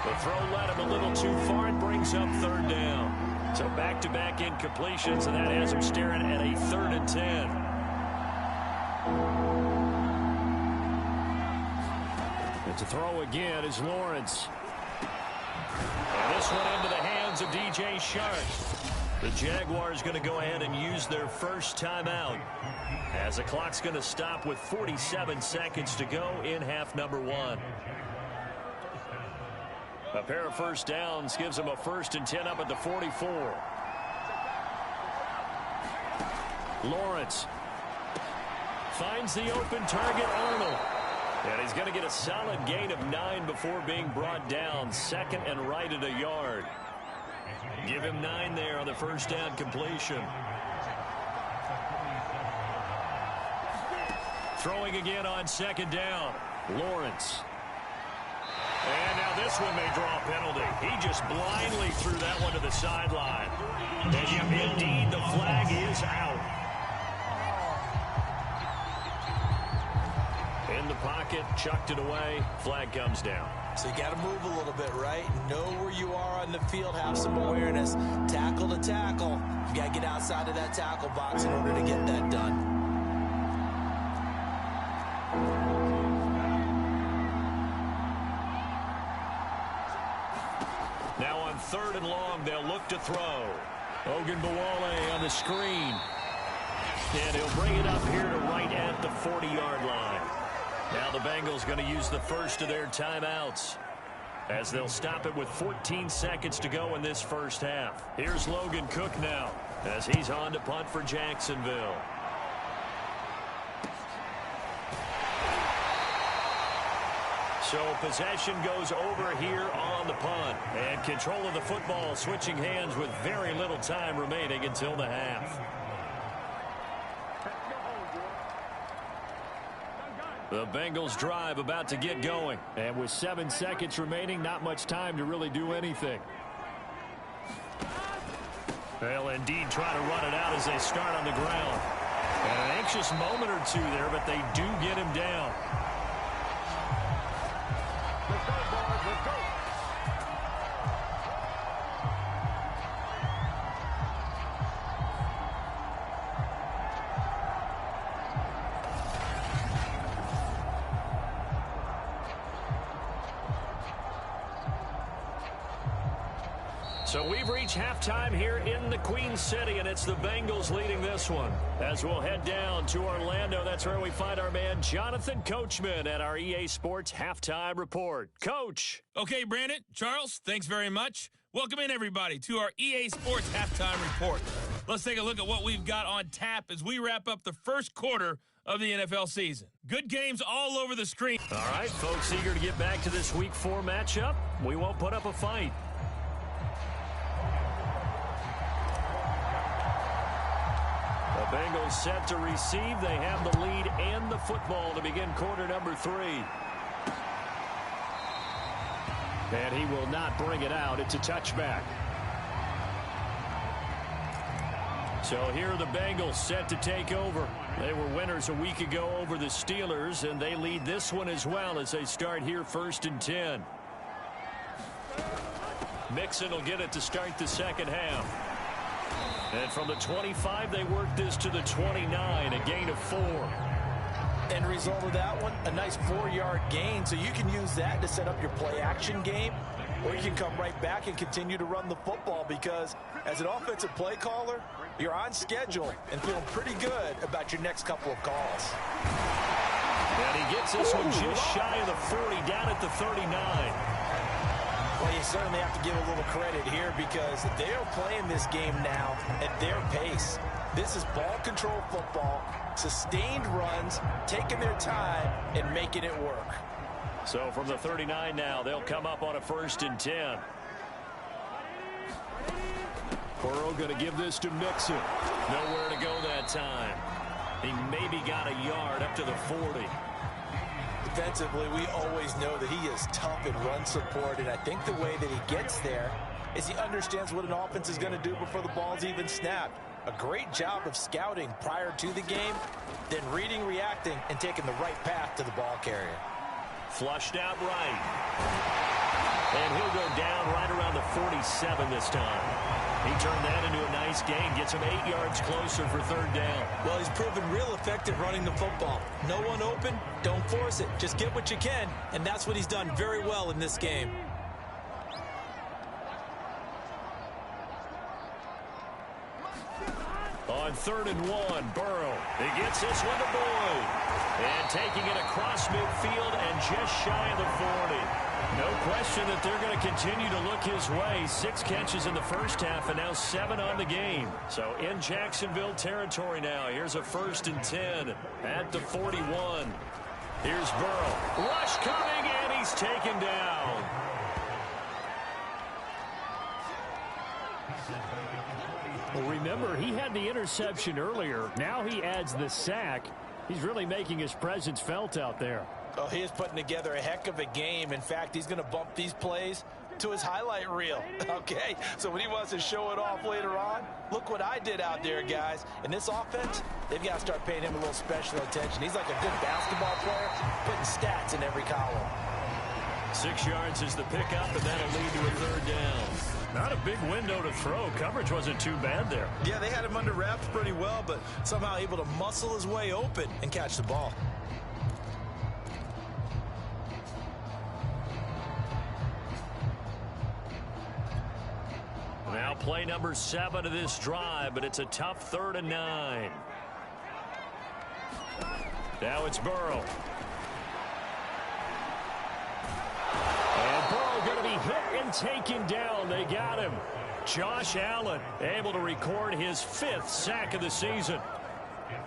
The throw led him a little too far. It brings up 3rd down. So back-to-back incompletions, and that has him staring at a 3rd and 10. And to throw again is Lawrence. And this one into the hands of DJ Chark. The Jaguars going to go ahead and use their first timeout as the clock's going to stop with 47 seconds to go in half number 1. A pair of first downs gives them a 1st and 10 up at the 44. Lawrence finds the open target, Arnold. And he's going to get a solid gain of 9 before being brought down. 2nd and right at a yard. Give him 9 there on the first down completion. Throwing again on 2nd down. Lawrence. And now this one may draw a penalty. He just blindly threw that one to the sideline. And indeed, the flag is out. In the the pocket, chucked it away, flag comes down. So you got to move a little bit, right? Know where you are on the field, have some awareness. Tackle to tackle. You got to get outside of that tackle box in order to get that done. Now on 3rd and long, they'll look to throw. Ogunbowale on the screen. And he'll bring it up here to right at the 40-yard line. Now the Bengals going to use the first of their timeouts as they'll stop it with 14 seconds to go in this first half. Here's Logan Cook now as he's on to punt for Jacksonville. So possession goes over here on the punt. And control of the football switching hands with very little time remaining until the half. The Bengals drive about to get going. And with 7 seconds remaining, not much time to really do anything. They'll indeed try to run it out as they start on the ground. And an anxious moment or two there, but they do get him down. So we've reached halftime here in the Queen City, and it's the Bengals leading this one. As we'll head down to Orlando, that's where we find our man Jonathan Coachman at our EA Sports Halftime Report. Coach. Okay, Brandon, Charles, thanks very much. Welcome in, everybody, to our EA Sports Halftime Report. Let's take a look at what we've got on tap as we wrap up the first quarter of the NFL season. Good games all over the screen. All right, folks, eager to get back to this Week 4 matchup. We won't put up a fight. The Bengals set to receive. They have the lead and the football to begin quarter number 3. And he will not bring it out. It's a touchback. So here are the Bengals set to take over. They were winners a week ago over the Steelers, and they lead this one as well as they start here 1st and 10. Mixon will get it to start the second half. And from the 25, they work this to the 29, a gain of 4. End result of that one, a nice 4-yard gain. So you can use that to set up your play-action game, or you can come right back and continue to run the football because as an offensive play caller, you're on schedule and feeling pretty good about your next couple of calls. And he gets this one just shy of the 40, down at the 39. Well, you certainly have to give a little credit here because they are playing this game now at their pace. This is ball control football, sustained runs, taking their time and making it work. So from the 39 now, they'll come up on a 1st and 10. Burrow going to give this to Mixon. Nowhere to go that time. He maybe got a yard up to the 40. Defensively, we always know that he is tough in run support, and I think the way that he gets there is he understands what an offense is going to do before the ball's even snapped. A great job of scouting prior to the game, then reading, reacting, and taking the right path to the ball carrier. Flushed out right. And he'll go down right around the 47 this time. He turned that into a nice gain, gets him 8 yards closer for 3rd down. Well, he's proven real effective running the football. No one open, don't force it. Just get what you can, and that's what he's done very well in this game. On 3rd and 1, Burrow. He gets this one to Boyd. And taking it across midfield and just shy of the 40. No question that they're going to continue to look his way. 6 catches in the first half and now 7 on the game. So in Jacksonville territory now. Here's a 1st and 10 at the 41. Here's Burrow. Rush coming, and he's taken down. Well, remember, he had the interception earlier. Now he adds the sack. He's really making his presence felt out there. Oh, he is putting together a heck of a game. In fact, he's going to bump these plays to his highlight reel. Okay, so when he wants to show it off later on, look what I did out there, guys. In this offense, they've got to start paying him a little special attention. He's like a good basketball player, putting stats in every column. 6 yards is the pickup, and that'll lead to a third down. Not a big window to throw. Coverage wasn't too bad there. Yeah, they had him under wraps pretty well, but somehow able to muscle his way open and catch the ball. Now play number 7 of this drive, but it's a tough 3rd and 9. Now it's Burrow. And Burrow going to be hit and taken down. They got him. Josh Allen able to record his 5th sack of the season.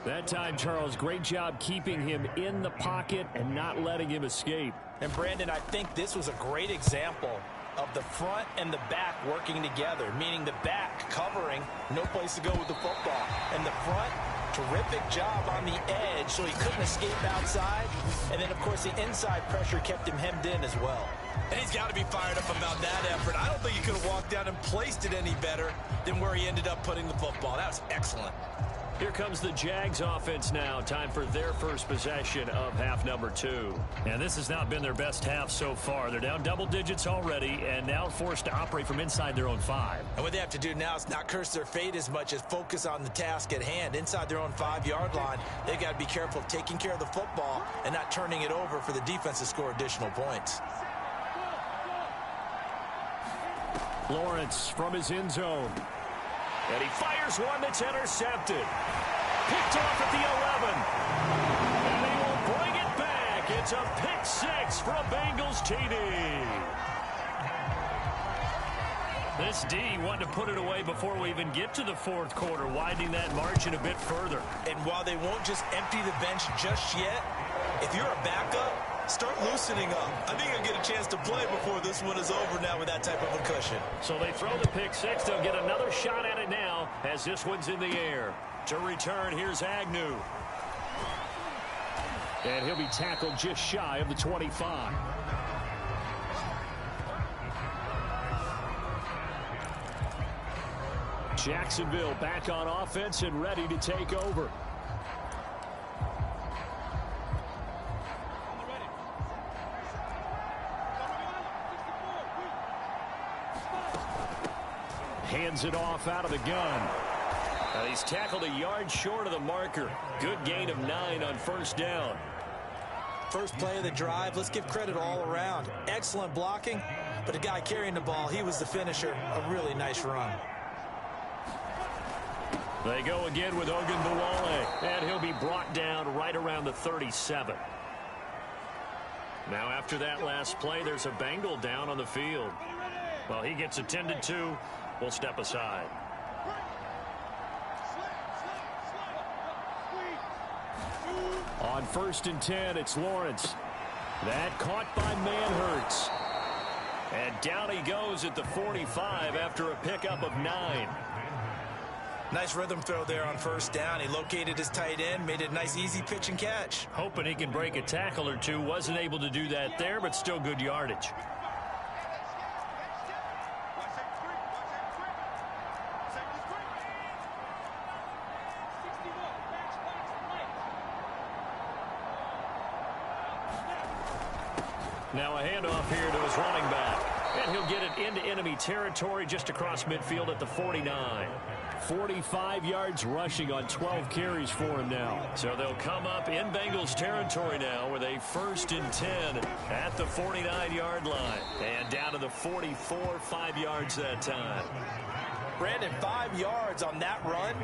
That time, Charles, great job keeping him in the pocket and not letting him escape. And Brandon, I think this was a great example of the front and the back working together, meaning the back covering, no place to go with the football. And the front, terrific job on the edge so he couldn't escape outside. And then, of course, the inside pressure kept him hemmed in as well. And he's got to be fired up about that effort. I don't think he could have walked down and placed it any better than where he ended up putting the football. That was excellent. Here comes the Jags offense now. Time for their first possession of half number 2. And this has not been their best half so far. They're down double digits already and now forced to operate from inside their own 5. And what they have to do now is not curse their fate as much as focus on the task at hand. Inside their own 5-yard line, they've got to be careful of taking care of the football and not turning it over for the defense to score additional points. Lawrence from his end zone. And he fires one that's intercepted. Picked off at the 11. And he will bring it back. It's a pick 6 for a Bengals TD. This D wanted to put it away before we even get to the 4th quarter, widening that margin a bit further. And while they won't just empty the bench just yet, if you're a backup, start loosening up. I think you'll get a chance to play before this one is over now with that type of a cushion. So they throw the pick 6. They'll get another shot at it now as this one's in the air. To return, here's Agnew. And he'll be tackled just shy of the 25. Jacksonville back on offense and ready to take over. Hands it off out of the gun. He's tackled a yard short of the marker. Good gain of 9 on 1st down. First play of the drive, let's give credit all around. Excellent blocking, but the guy carrying the ball, he was the finisher. A really nice run. They go again with Ogunbowale, and he'll be brought down right around the 37. Now after that last play, there's a Bengal down on the field. Well, he gets attended to. We'll step aside. On 1st and 10, it's Lawrence. That caught by Manhertz. And down he goes at the 45 after a pickup of 9. Nice rhythm throw there on 1st down. He located his tight end, made it a nice easy pitch and catch. Hoping he can break a tackle or two. Wasn't able to do that there, but still good yardage. Now a handoff here to his running back. And he'll get it into enemy territory just across midfield at the 49. 45 yards rushing on 12 carries for him now. So they'll come up in Bengals territory now with a 1st and 10 at the 49-yard line. And down to the 44, 5 yards that time. Brandon, 5 yards on that run.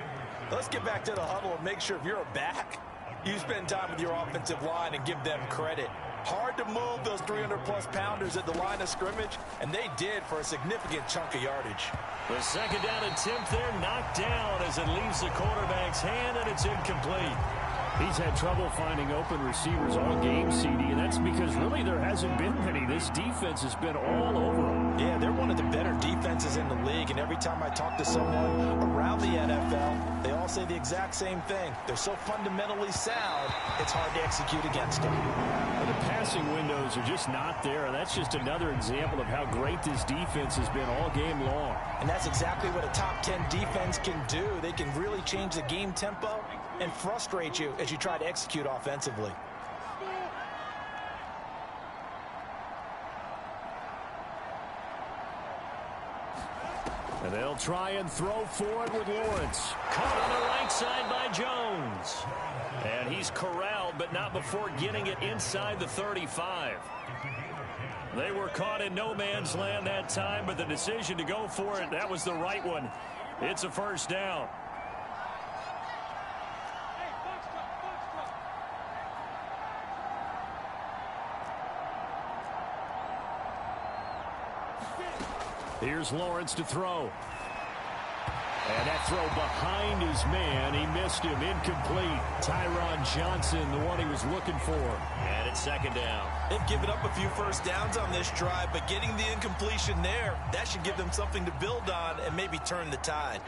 Let's get back to the huddle and make sure if you're a back, you spend time with your offensive line and give them credit. Hard to move those 300-plus pounders at the line of scrimmage, and they did for a significant chunk of yardage. The 2nd down attempt there knocked down as it leaves the quarterback's hand, and it's incomplete. He's had trouble finding open receivers all game, CD, and that's because really there hasn't been many. This defense has been all over him. Yeah, they're one of the better defenses in the league, and every time I talk to someone around the NFL, they all say the exact same thing. They're so fundamentally sound, it's hard to execute against them. Well, the passing windows are just not there, and that's just another example of how great this defense has been all game long. And that's exactly what a top 10 defense can do. They can really change the game tempo and frustrate you as you try to execute offensively. And they'll try and throw for it with Lawrence. Caught on the right side by Jones. And he's corralled, but not before getting it inside the 35. They were caught in no man's land that time, but the decision to go for it, that was the right one. It's a first down. Here's Lawrence to throw. And that throw behind his man. He missed him. Incomplete. Tyron Johnson, the one he was looking for. And it's second down. They've given up a few first downs on this drive, but getting the incompletion there, that should give them something to build on and maybe turn the tide.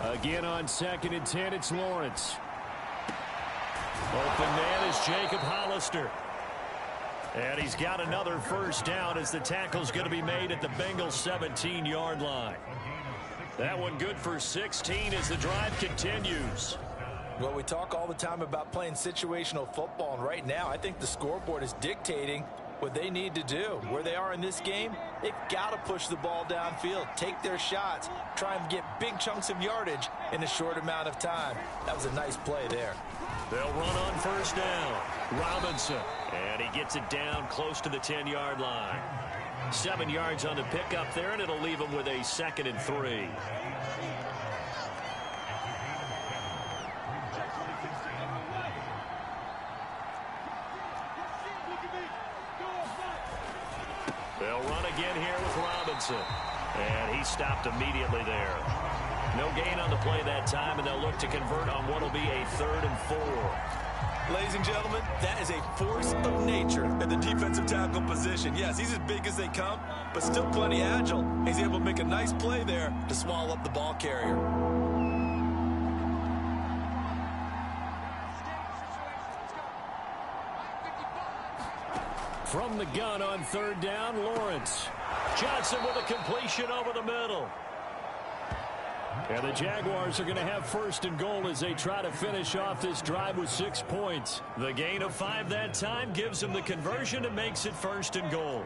Again on 2nd and 10, it's Lawrence. Open man is Jacob Hollister. And he's got another first down as the tackle's going to be made at the Bengals 17-yard line. That one good for 16 as the drive continues. Well, we talk all the time about playing situational football, and right now I think the scoreboard is dictating what they need to do. Where they are in this game, they've got to push the ball downfield, take their shots, try and get big chunks of yardage in a short amount of time. That was a nice play there. They'll run on first down. Robinson. And he gets it down close to the 10-yard line. 7 yards on the pickup there, and it'll leave him with a 2nd and 3. They'll run again here with Robinson. And he stopped immediately there. No gain on the play that time, and they'll look to convert on what will be a 3rd and 4. Ladies and gentlemen, that is a force of nature at the defensive tackle position. Yes, he's as big as they come, but still plenty agile. He's able to make a nice play there to swallow up the ball carrier. From the gun on 3rd down, Lawrence. Johnson with a completion over the middle. And the Jaguars are going to have 1st and goal as they try to finish off this drive with 6 points. The gain of 5 that time gives them the conversion and makes it 1st and goal.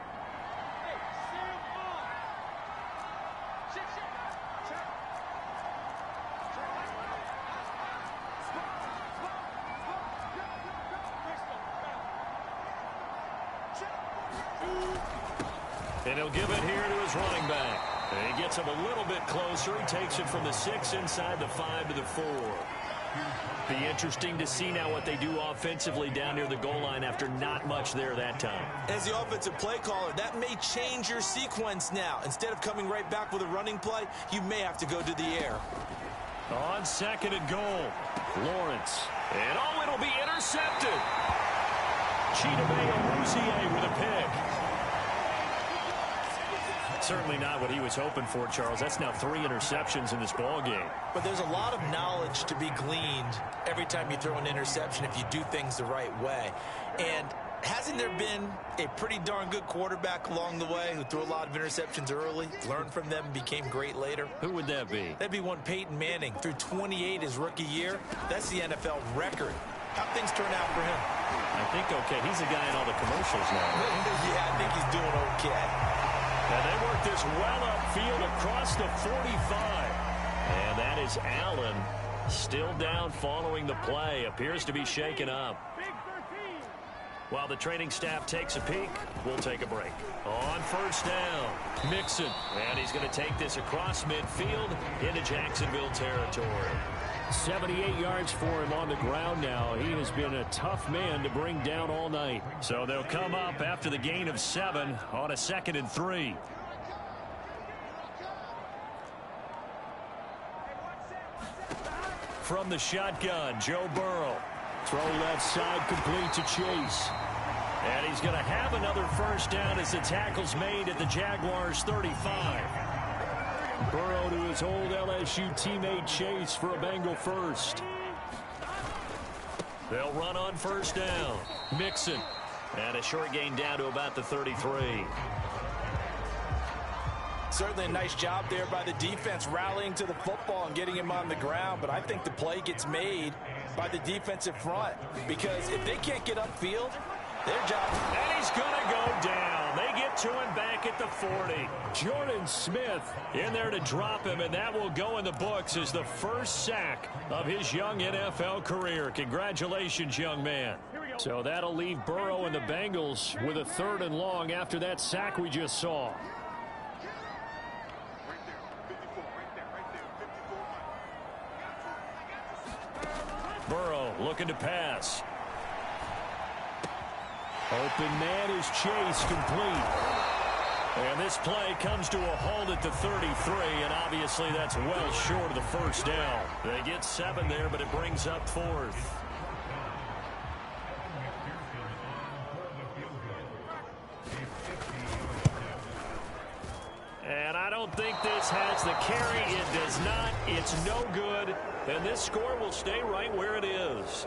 And he'll give it here to his running back. And he gets him a little bit closer. He takes it from the 6 inside the 5 to the 4. Be interesting to see now what they do offensively down near the goal line after not much there that time. As the offensive play caller, that may change your sequence now. Instead of coming right back with a running play, you may have to go to the air. On 2nd and goal, Lawrence. And oh, it'll be intercepted. Chidobe Awuzie with a pick. Certainly not what he was hoping for, Charles. That's now 3 interceptions in this ball game. But there's a lot of knowledge to be gleaned every time you throw an interception if you do things the right way. And hasn't there been a pretty darn good quarterback along the way who threw a lot of interceptions early, learned from them, and became great later? Who would that be? That'd be one Peyton Manning. Threw 28 his rookie year. That's the NFL record. How'd things turn out for him? I think okay. He's the guy in all the commercials now. Yeah, I think he's doing okay. And they work this well upfield across the 45. And that is Allen still down following the play. Appears to be shaken up. While the training staff takes a peek, we'll take a break. On first down, Mixon. And he's going to take this across midfield into Jacksonville territory. 78 yards for him on the ground now. He has been a tough man to bring down all night. So they'll come up after the gain of 7 on a 2nd and 3. from the shotgun. Joe Burrow. Throw left side, complete to Chase. And he's going to have another first down as the tackle's made at the Jaguars' 35. Burrow to his old LSU teammate Chase for a Bengal first. They'll run on first down. Mixon. And a short gain down to about the 33. Certainly a nice job there by the defense rallying to the football and getting him on the ground. But I think the play gets made by the defensive front, because if they can't get upfield, their job. And he's going to go down. They get to him back at the 40. Jordan Smith in there to drop him, and that will go in the books as the first sack of his young NFL career. Congratulations, young man. So that'll leave Burrow and the Bengals with a 3rd and long after that sack we just saw. Burrow looking to pass. Open man is Chase, complete. And this play comes to a halt at the 33, and obviously that's well short of the first down. They get 7 there, but it brings up 4th. And I don't think this has the carry. It does not. It's no good. And this score will stay right where it is.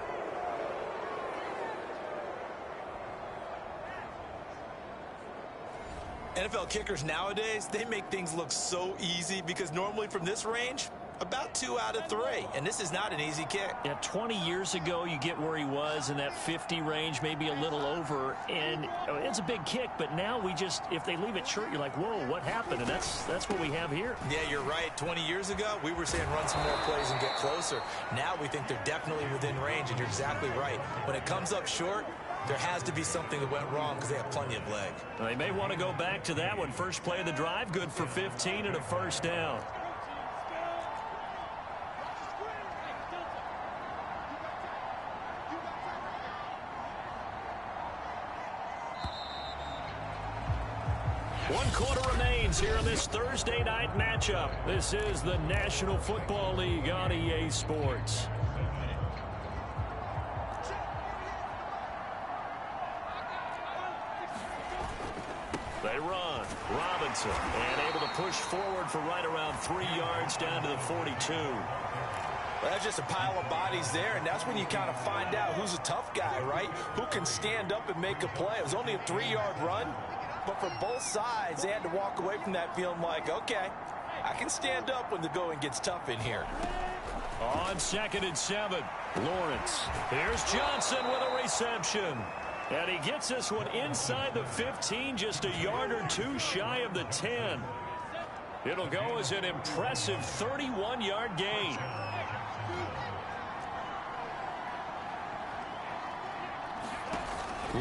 NFL kickers nowadays, they make things look so easy, because normally from this range, about 2 out of 3. And this is not an easy kick. Yeah, 20 years ago, you get where he was in that 50 range, maybe a little over. And it's a big kick, but now we just, if they leave it short, you're like, whoa, what happened? And that's what we have here. Yeah, you're right. 20 years ago, we were saying run some more plays and get closer. Now we think they're definitely within range, and you're exactly right. When it comes up short, there has to be something that went wrong, because they have plenty of leg. They may want to go back to that one. First play of the drive, good for 15 and a first down. One quarter remains here in this Thursday night matchup. This is the National Football League on EA Sports. They run. Robinson, and able to push forward for right around 3 yards down to the 42. Well, that's just a pile of bodies there, and that's when you kind of find out who's a tough guy, right? Who can stand up and make a play. It was only a 3-yard run, but for both sides, they had to walk away from that feeling like, okay, I can stand up when the going gets tough in here. On 2nd and 7, Lawrence. Here's Johnson with a reception. And he gets this one inside the 15, just a yard or 2 shy of the 10. It'll go as an impressive 31-yard gain.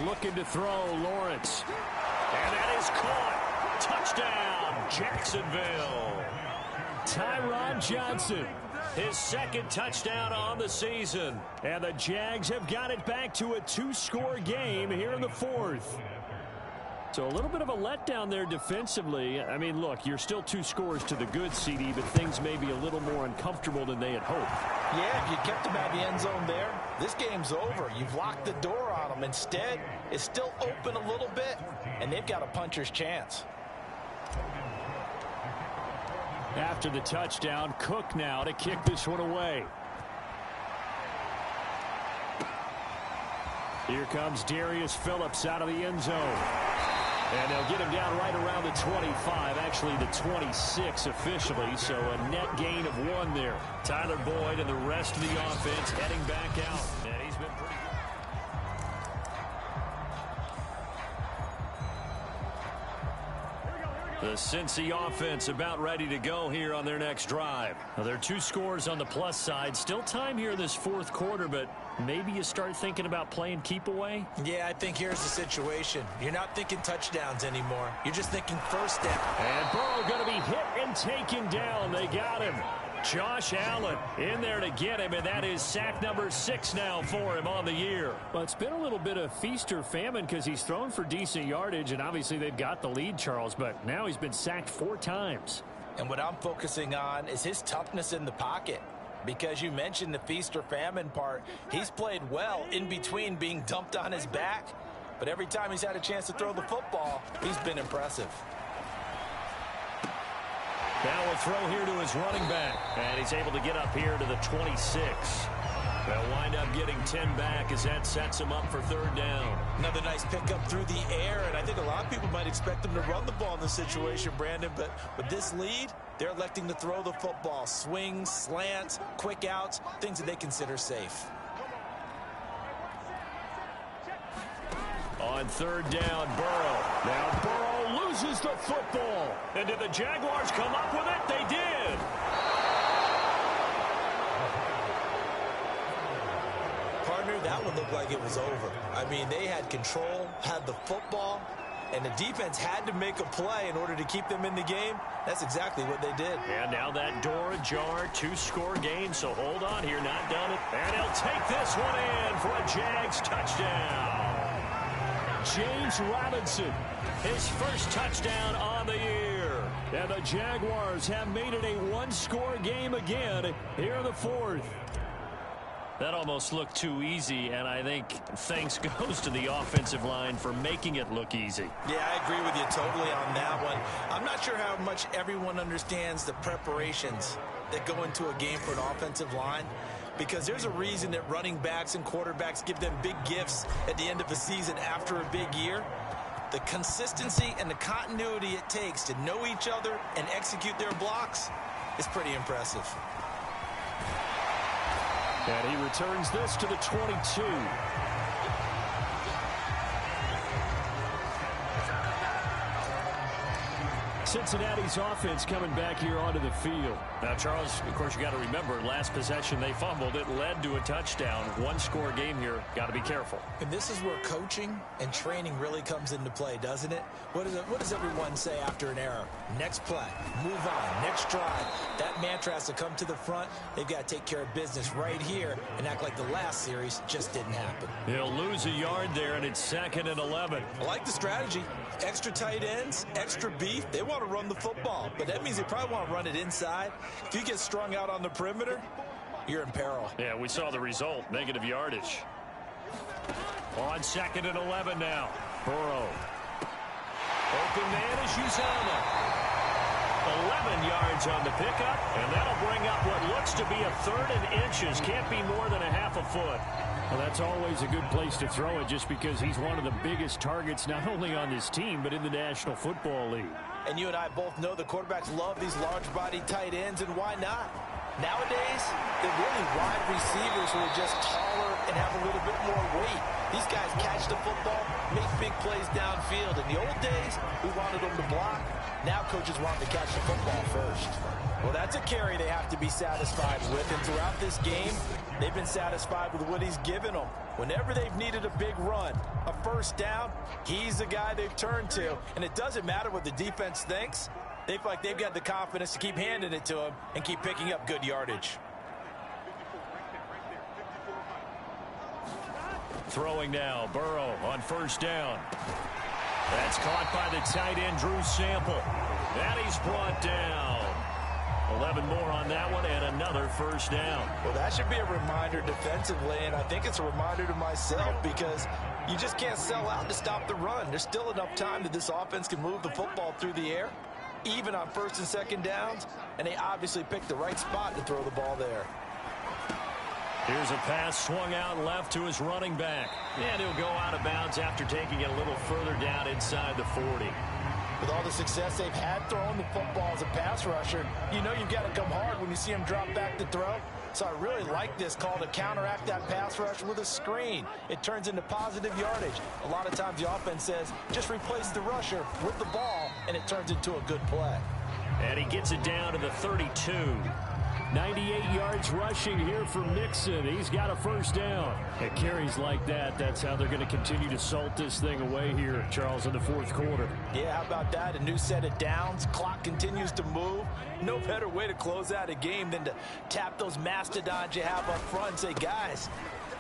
Looking to throw, Lawrence. And that is caught. Touchdown, Jacksonville. Tyron Johnson. His 2nd touchdown on the season. And the Jags have got it back to a 2-score game here in the 4th. So a little bit of a letdown there defensively. I mean, look, you're still 2 scores to the good, CD, but things may be a little more uncomfortable than they had hoped. Yeah, if you kept them out of the end zone there, this game's over. You've locked the door on them. Instead, it's still open a little bit, and they've got a puncher's chance. After the touchdown, Cook now to kick this one away. Here comes Darius Phillips out of the end zone. And they'll get him down right around the 25, actually the 26 officially, so a net gain of 1 there. Tyler Boyd and the rest of the offense heading back out. And he's been pretty good. The Cincy offense about ready to go here on their next drive. Now, there are 2 scores on the plus side. Still time here in this 4th quarter, but maybe you start thinking about playing keep away? Yeah, I think here's the situation. You're not thinking touchdowns anymore. You're just thinking first down. And Burrow going to be hit and taken down. They got him. Josh Allen in there to get him, and that is sack number 6 now for him on the year. Well, it's been a little bit of feast or famine because he's thrown for decent yardage, and obviously they've got the lead, Charles, but now he's been sacked 4 times. And what I'm focusing on is his toughness in the pocket. because you mentioned the feast or famine part. He's played well in between being dumped on his back, but every time he's had a chance to throw the football, he's been impressive. Now a throw here to his running back, and he's able to get up here to the 26. They'll wind up getting 10 back as that sets him up for 3rd down. Another nice pickup through the air, and I think a lot of people might expect them to run the ball in this situation, Brandon, but with this lead, they're electing to throw the football. Swings, slants, quick outs, things that they consider safe. On 3rd down, Burrow. Now Burrow loses the football. And did the Jaguars come up with it? They did. Partner, that one looked like it was over. I mean, they had control, had the football, and the defense had to make a play in order to keep them in the game. That's exactly what they did. And now that door ajar, 2-score game, so hold on here, not done it. And he'll take this one in for a Jags touchdown. James Robinson, his first touchdown on the year. And the Jaguars have made it a 1-score game again here in the 4th. That almost looked too easy, and I think thanks goes to the offensive line for making it look easy. Yeah, I agree with you totally on that one. I'm not sure how much everyone understands the preparations that go into a game for an offensive line, because there's a reason that running backs and quarterbacks give them big gifts at the end of a season after a big year. The consistency and the continuity it takes to know each other and execute their blocks is pretty impressive. And he returns this to the 22. Cincinnati's offense coming back here onto the field. Now, Charles, of course, you got to remember, last possession they fumbled. It led to a touchdown. 1-score game here. Got to be careful. And this is where coaching and training really comes into play, doesn't it? What does everyone say after an error? Next play, move on, next drive. That mantra has to come to the front. They've got to take care of business right here and act like the last series just didn't happen. He'll lose a yard there, and it's 2nd and 11. I like the strategy. Extra tight ends, extra beef. They want to run the football, but that means they probably want to run it inside. If you get strung out on the perimeter, you're in peril. Yeah, we saw the result, negative yardage. On 2nd and 11 now. Burrow. Open man is Uzomah. 11 yards on the pickup, and that'll bring up what looks to be a 3rd and inches. Can't be more than a half a foot. Well, that's always a good place to throw it just because he's one of the biggest targets not only on this team but in the National Football League. And you and I both know the quarterbacks love these large-body tight ends, and why not? Nowadays, they're really wide receivers who are just taller and have a little bit more weight. These guys catch the football, make big plays downfield. In the old days, we wanted them to block. Now coaches want them to catch the football first. Well, that's a carry they have to be satisfied with. And throughout this game, they've been satisfied with what he's given them. Whenever they've needed a big run, a first down, he's the guy they've turned to. And it doesn't matter what the defense thinks. They feel like they've got the confidence to keep handing it to him and keep picking up good yardage. Throwing now, Burrow on 1st down. That's caught by the tight end, Drew Sample. And he's brought down. 11 more on that one and another 1st down. Well, that should be a reminder defensively, and I think it's a reminder to myself because you just can't sell out to stop the run. There's still enough time that this offense can move the football through the air, even on 1st and 2nd downs, and they obviously picked the right spot to throw the ball there. Here's a pass swung out left to his running back. And he'll go out of bounds after taking it a little further down inside the 40. With all the success they've had throwing the football as a pass rusher, you know you've got to come hard when you see him drop back to throw. So I really like this call to counteract that pass rush with a screen. It turns into positive yardage. A lot of times the offense says, just replace the rusher with the ball, and it turns into a good play. And he gets it down to the 32. 98 yards rushing here for Mixon. He's got a 1st down. At carries like that, that's how they're going to continue to salt this thing away here, Charles, in the 4th quarter. Yeah, how about that? A new set of downs. Clock continues to move. No better way to close out a game than to tap those mastodons you have up front and say, guys,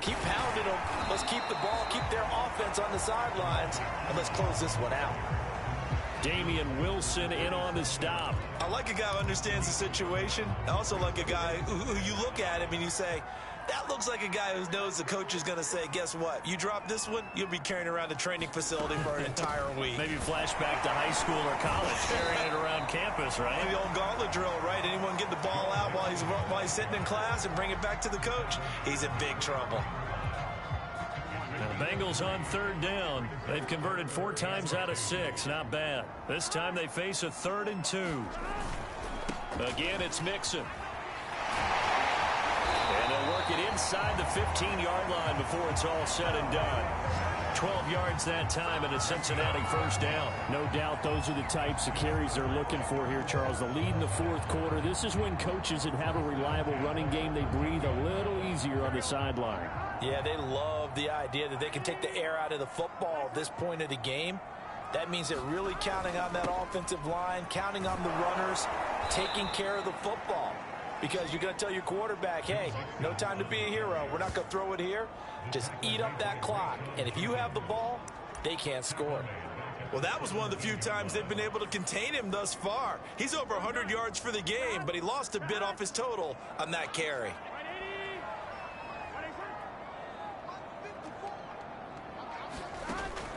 keep pounding them. Let's keep the ball, keep their offense on the sidelines, and let's close this one out. Damian Wilson in on the stop. I like a guy who understands the situation. I also like a guy who you look at him and you say, that looks like a guy who knows the coach is going to say, guess what? You drop this one, you'll be carrying around the training facility for an entire week. Maybe flashback to high school or college, carrying it around campus, right? The old gauntlet drill, right? Anyone get the ball out while he's sitting in class and bring it back to the coach? He's in big trouble. The Bengals on third down. They've converted 4 times out of 6. Not bad. This time they face a 3rd and 2. Again, it's Mixon. And they'll work it inside the 15-yard line before it's all said and done. 12 yards that time and a Cincinnati first down. No doubt those are the types of carries they're looking for here, Charles. The lead in the fourth quarter. This is when coaches that have a reliable running game, they breathe a little easier on the sideline. Yeah, they love the idea that they can take the air out of the football at this point of the game. That means they're really counting on that offensive line, counting on the runners, taking care of the football. Because you're going to tell your quarterback, hey, no time to be a hero. We're not going to throw it here. Just eat up that clock. And if you have the ball, they can't score. Well, that was one of the few times they've been able to contain him thus far. He's over 100 yards for the game, but he lost a bit off his total on that carry.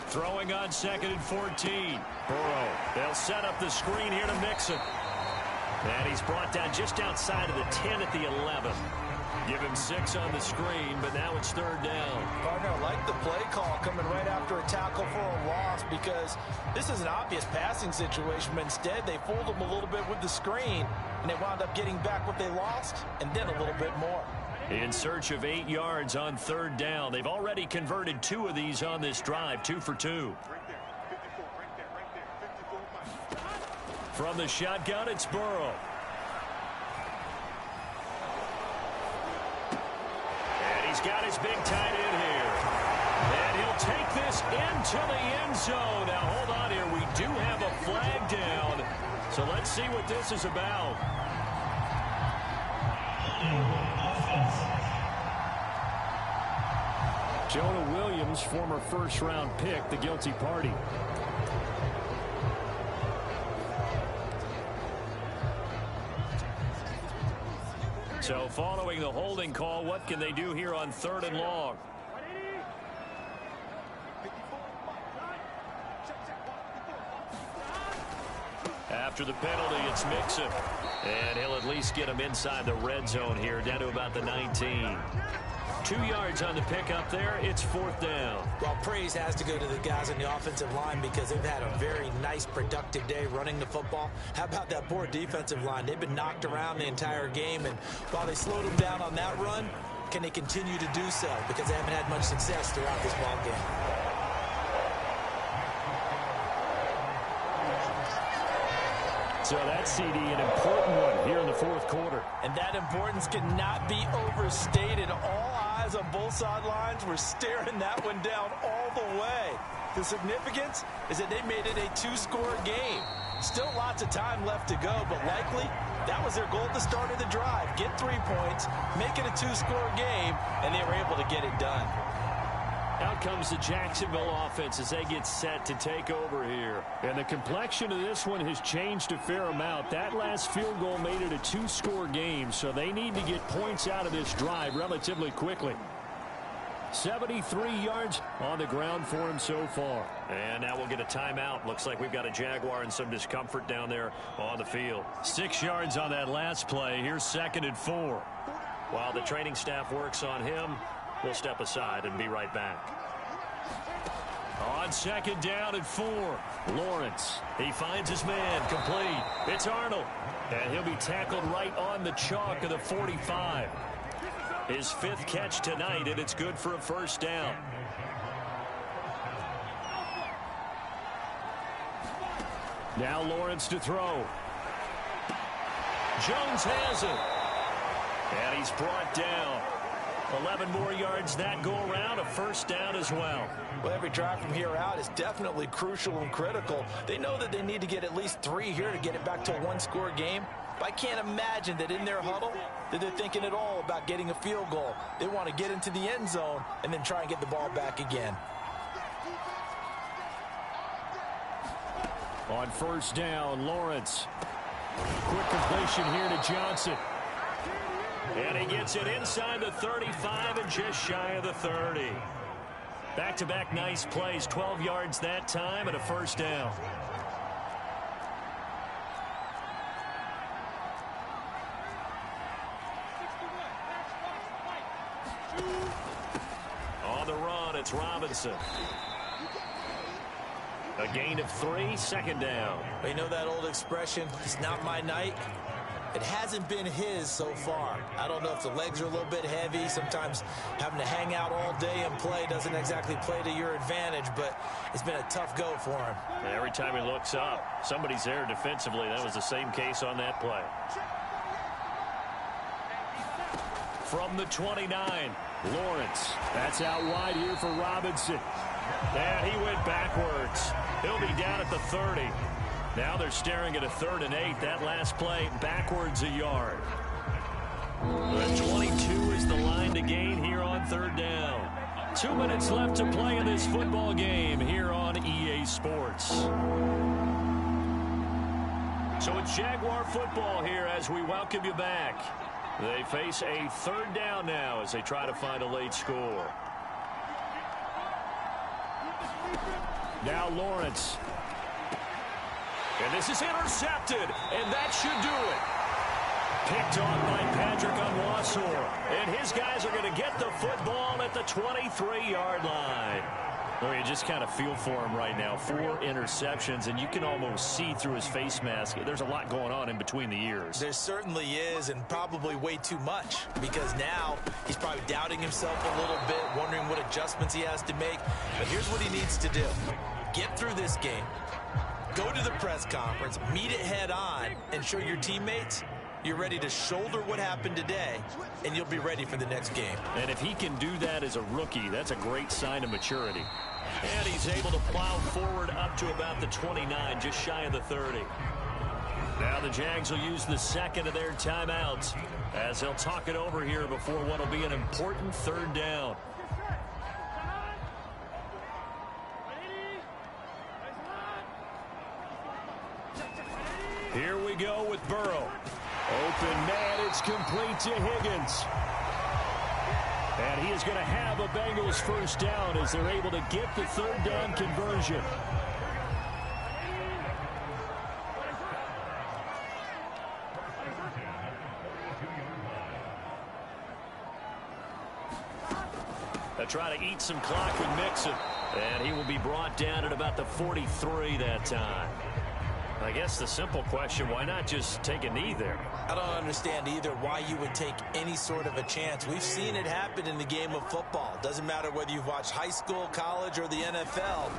Throwing on 2nd and 14. Burrow. They'll set up the screen here to Mixon. And he's brought down just outside of the 10 at the 11. Give him 6 on the screen, but now it's 3rd down. Gardner, I like the play call coming right after a tackle for a loss because this is an obvious passing situation, but instead they fooled him a little bit with the screen, and they wound up getting back what they lost and then a little bit more. In search of 8 yards on 3rd down. They've already converted 2 of these on this drive, 2 for 2. From the shotgun, it's Burrow. And he's got his big tight end here. And he'll take this into the end zone. Now, hold on here. We do have a flag down. So let's see what this is about. Jonah Williams, former first-round pick, the guilty party. So following the holding call, what can they do here on 3rd and long? After the penalty, it's Mixon. And he'll at least get him inside the red zone here, down to about the 19. 2 yards on the pickup there. It's 4th down. Well, praise has to go to the guys on the offensive line because they've had a very nice, productive day running the football. How about that poor defensive line? They've been knocked around the entire game, and while they slowed them down on that run, can they continue to do so? Because they haven't had much success throughout this ball game. So that CD, an important one here in the fourth quarter. And that importance cannot be overstated. All eyes on both sidelines were staring that one down all the way. The significance is that they made it a 2-score game. Still lots of time left to go, but likely that was their goal at the start of the drive. Get 3 points, make it a 2-score game, and they were able to get it done. Out comes the Jacksonville offense as they get set to take over here. And the complexion of this one has changed a fair amount. That last field goal made it a 2-score game, so they need to get points out of this drive relatively quickly. 73 yards on the ground for him so far. And now we'll get a timeout. Looks like we've got a Jaguar and some discomfort down there on the field. 6 yards on that last play. Here's 2nd and 4. While the training staff works on him, we'll step aside and be right back. On 2nd down and 4. Lawrence. He finds his man. Complete. It's Arnold. And he'll be tackled right on the chalk of the 45. His 5th catch tonight, and it's good for a first down. Now Lawrence to throw. Jones has it. And he's brought down. 11 more yards that go around, a first down as well. Well, every drive from here out is definitely crucial and critical. They know that they need to get at least 3 here to get it back to a 1-score game. But I can't imagine that in their huddle that they're thinking at all about getting a field goal. They want to get into the end zone and then try and get the ball back again. On first down, Lawrence. Quick completion here to Johnson. And he gets it inside the 35 and just shy of the 30. Back-to-back nice plays, 12 yards that time and a first down. On the run, it's Robinson. A gain of 3, second down. You know that old expression, it's not my night? It hasn't been his so far. I don't know if the legs are a little bit heavy. Sometimes having to hang out all day and play doesn't exactly play to your advantage, but it's been a tough go for him. Every time he looks up, somebody's there defensively. That was the same case on that play. From the 29, Lawrence. That's out wide here for Robinson. And he went backwards. He'll be down at the 30. Now they're staring at a 3rd and 8. That last play backwards a yard. The 22 is the line to gain here on 3rd down. 2 minutes left to play in this football game here on EA Sports. So it's Jaguar football here as we welcome you back. They face a 3rd down now as they try to find a late score. Now Lawrence. And this is intercepted, and that should do it. Picked on by Patrick Onwuasor. And his guys are going to get the football at the 23-yard line. Well, you just kind of feel for him right now. 4 interceptions, and you can almost see through his face mask. There's a lot going on in between the ears. There certainly is, and probably way too much, because now he's probably doubting himself a little bit, wondering what adjustments he has to make. But here's what he needs to do. Get through this game. Go to the press conference, meet it head on, and show your teammates you're ready to shoulder what happened today, and you'll be ready for the next game. And if he can do that as a rookie, that's a great sign of maturity. And he's able to plow forward up to about the 29, just shy of the 30. Now the Jags will use the second of their timeouts as they'll talk it over here before what will be an important 3rd down. Here we go with Burrow. Open man, it's complete to Higgins. And he is going to have a Bengals first down as they're able to get the 3rd down conversion. They'll try to eat some clock with Mixon. And he will be brought down at about the 43 that time. I guess the simple question, why not just take a knee there? I don't understand either why you would take any sort of a chance. We've seen it happen in the game of football. Doesn't matter whether you've watched high school, college, or the NFL.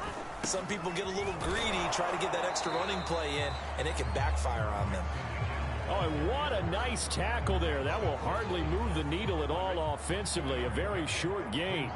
Some people get a little greedy, try to get that extra running play in, and it can backfire on them. Oh, and what a nice tackle there. That will hardly move the needle at all offensively. A very short gain.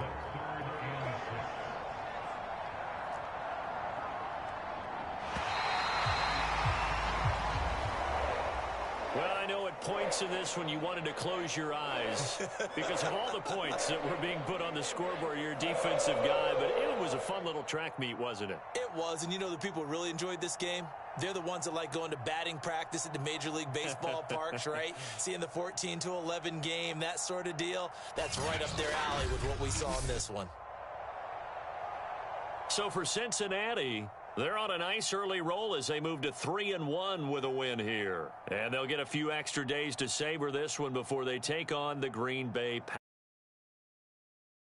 Well, I know at points in this when you wanted to close your eyes because of all the points that were being put on the scoreboard, you're a defensive guy, but it was a fun little track meet, wasn't it? It was, and you know the people who really enjoyed this game? They're the ones that like going to batting practice at the Major League Baseball parks, right? Seeing the 14-11 game, that sort of deal. That's right up their alley with what we saw in this one. So for Cincinnati, they're on a nice early roll as they move to 3-1 with a win here. And they'll get a few extra days to savor this one before they take on the Green Bay Packers.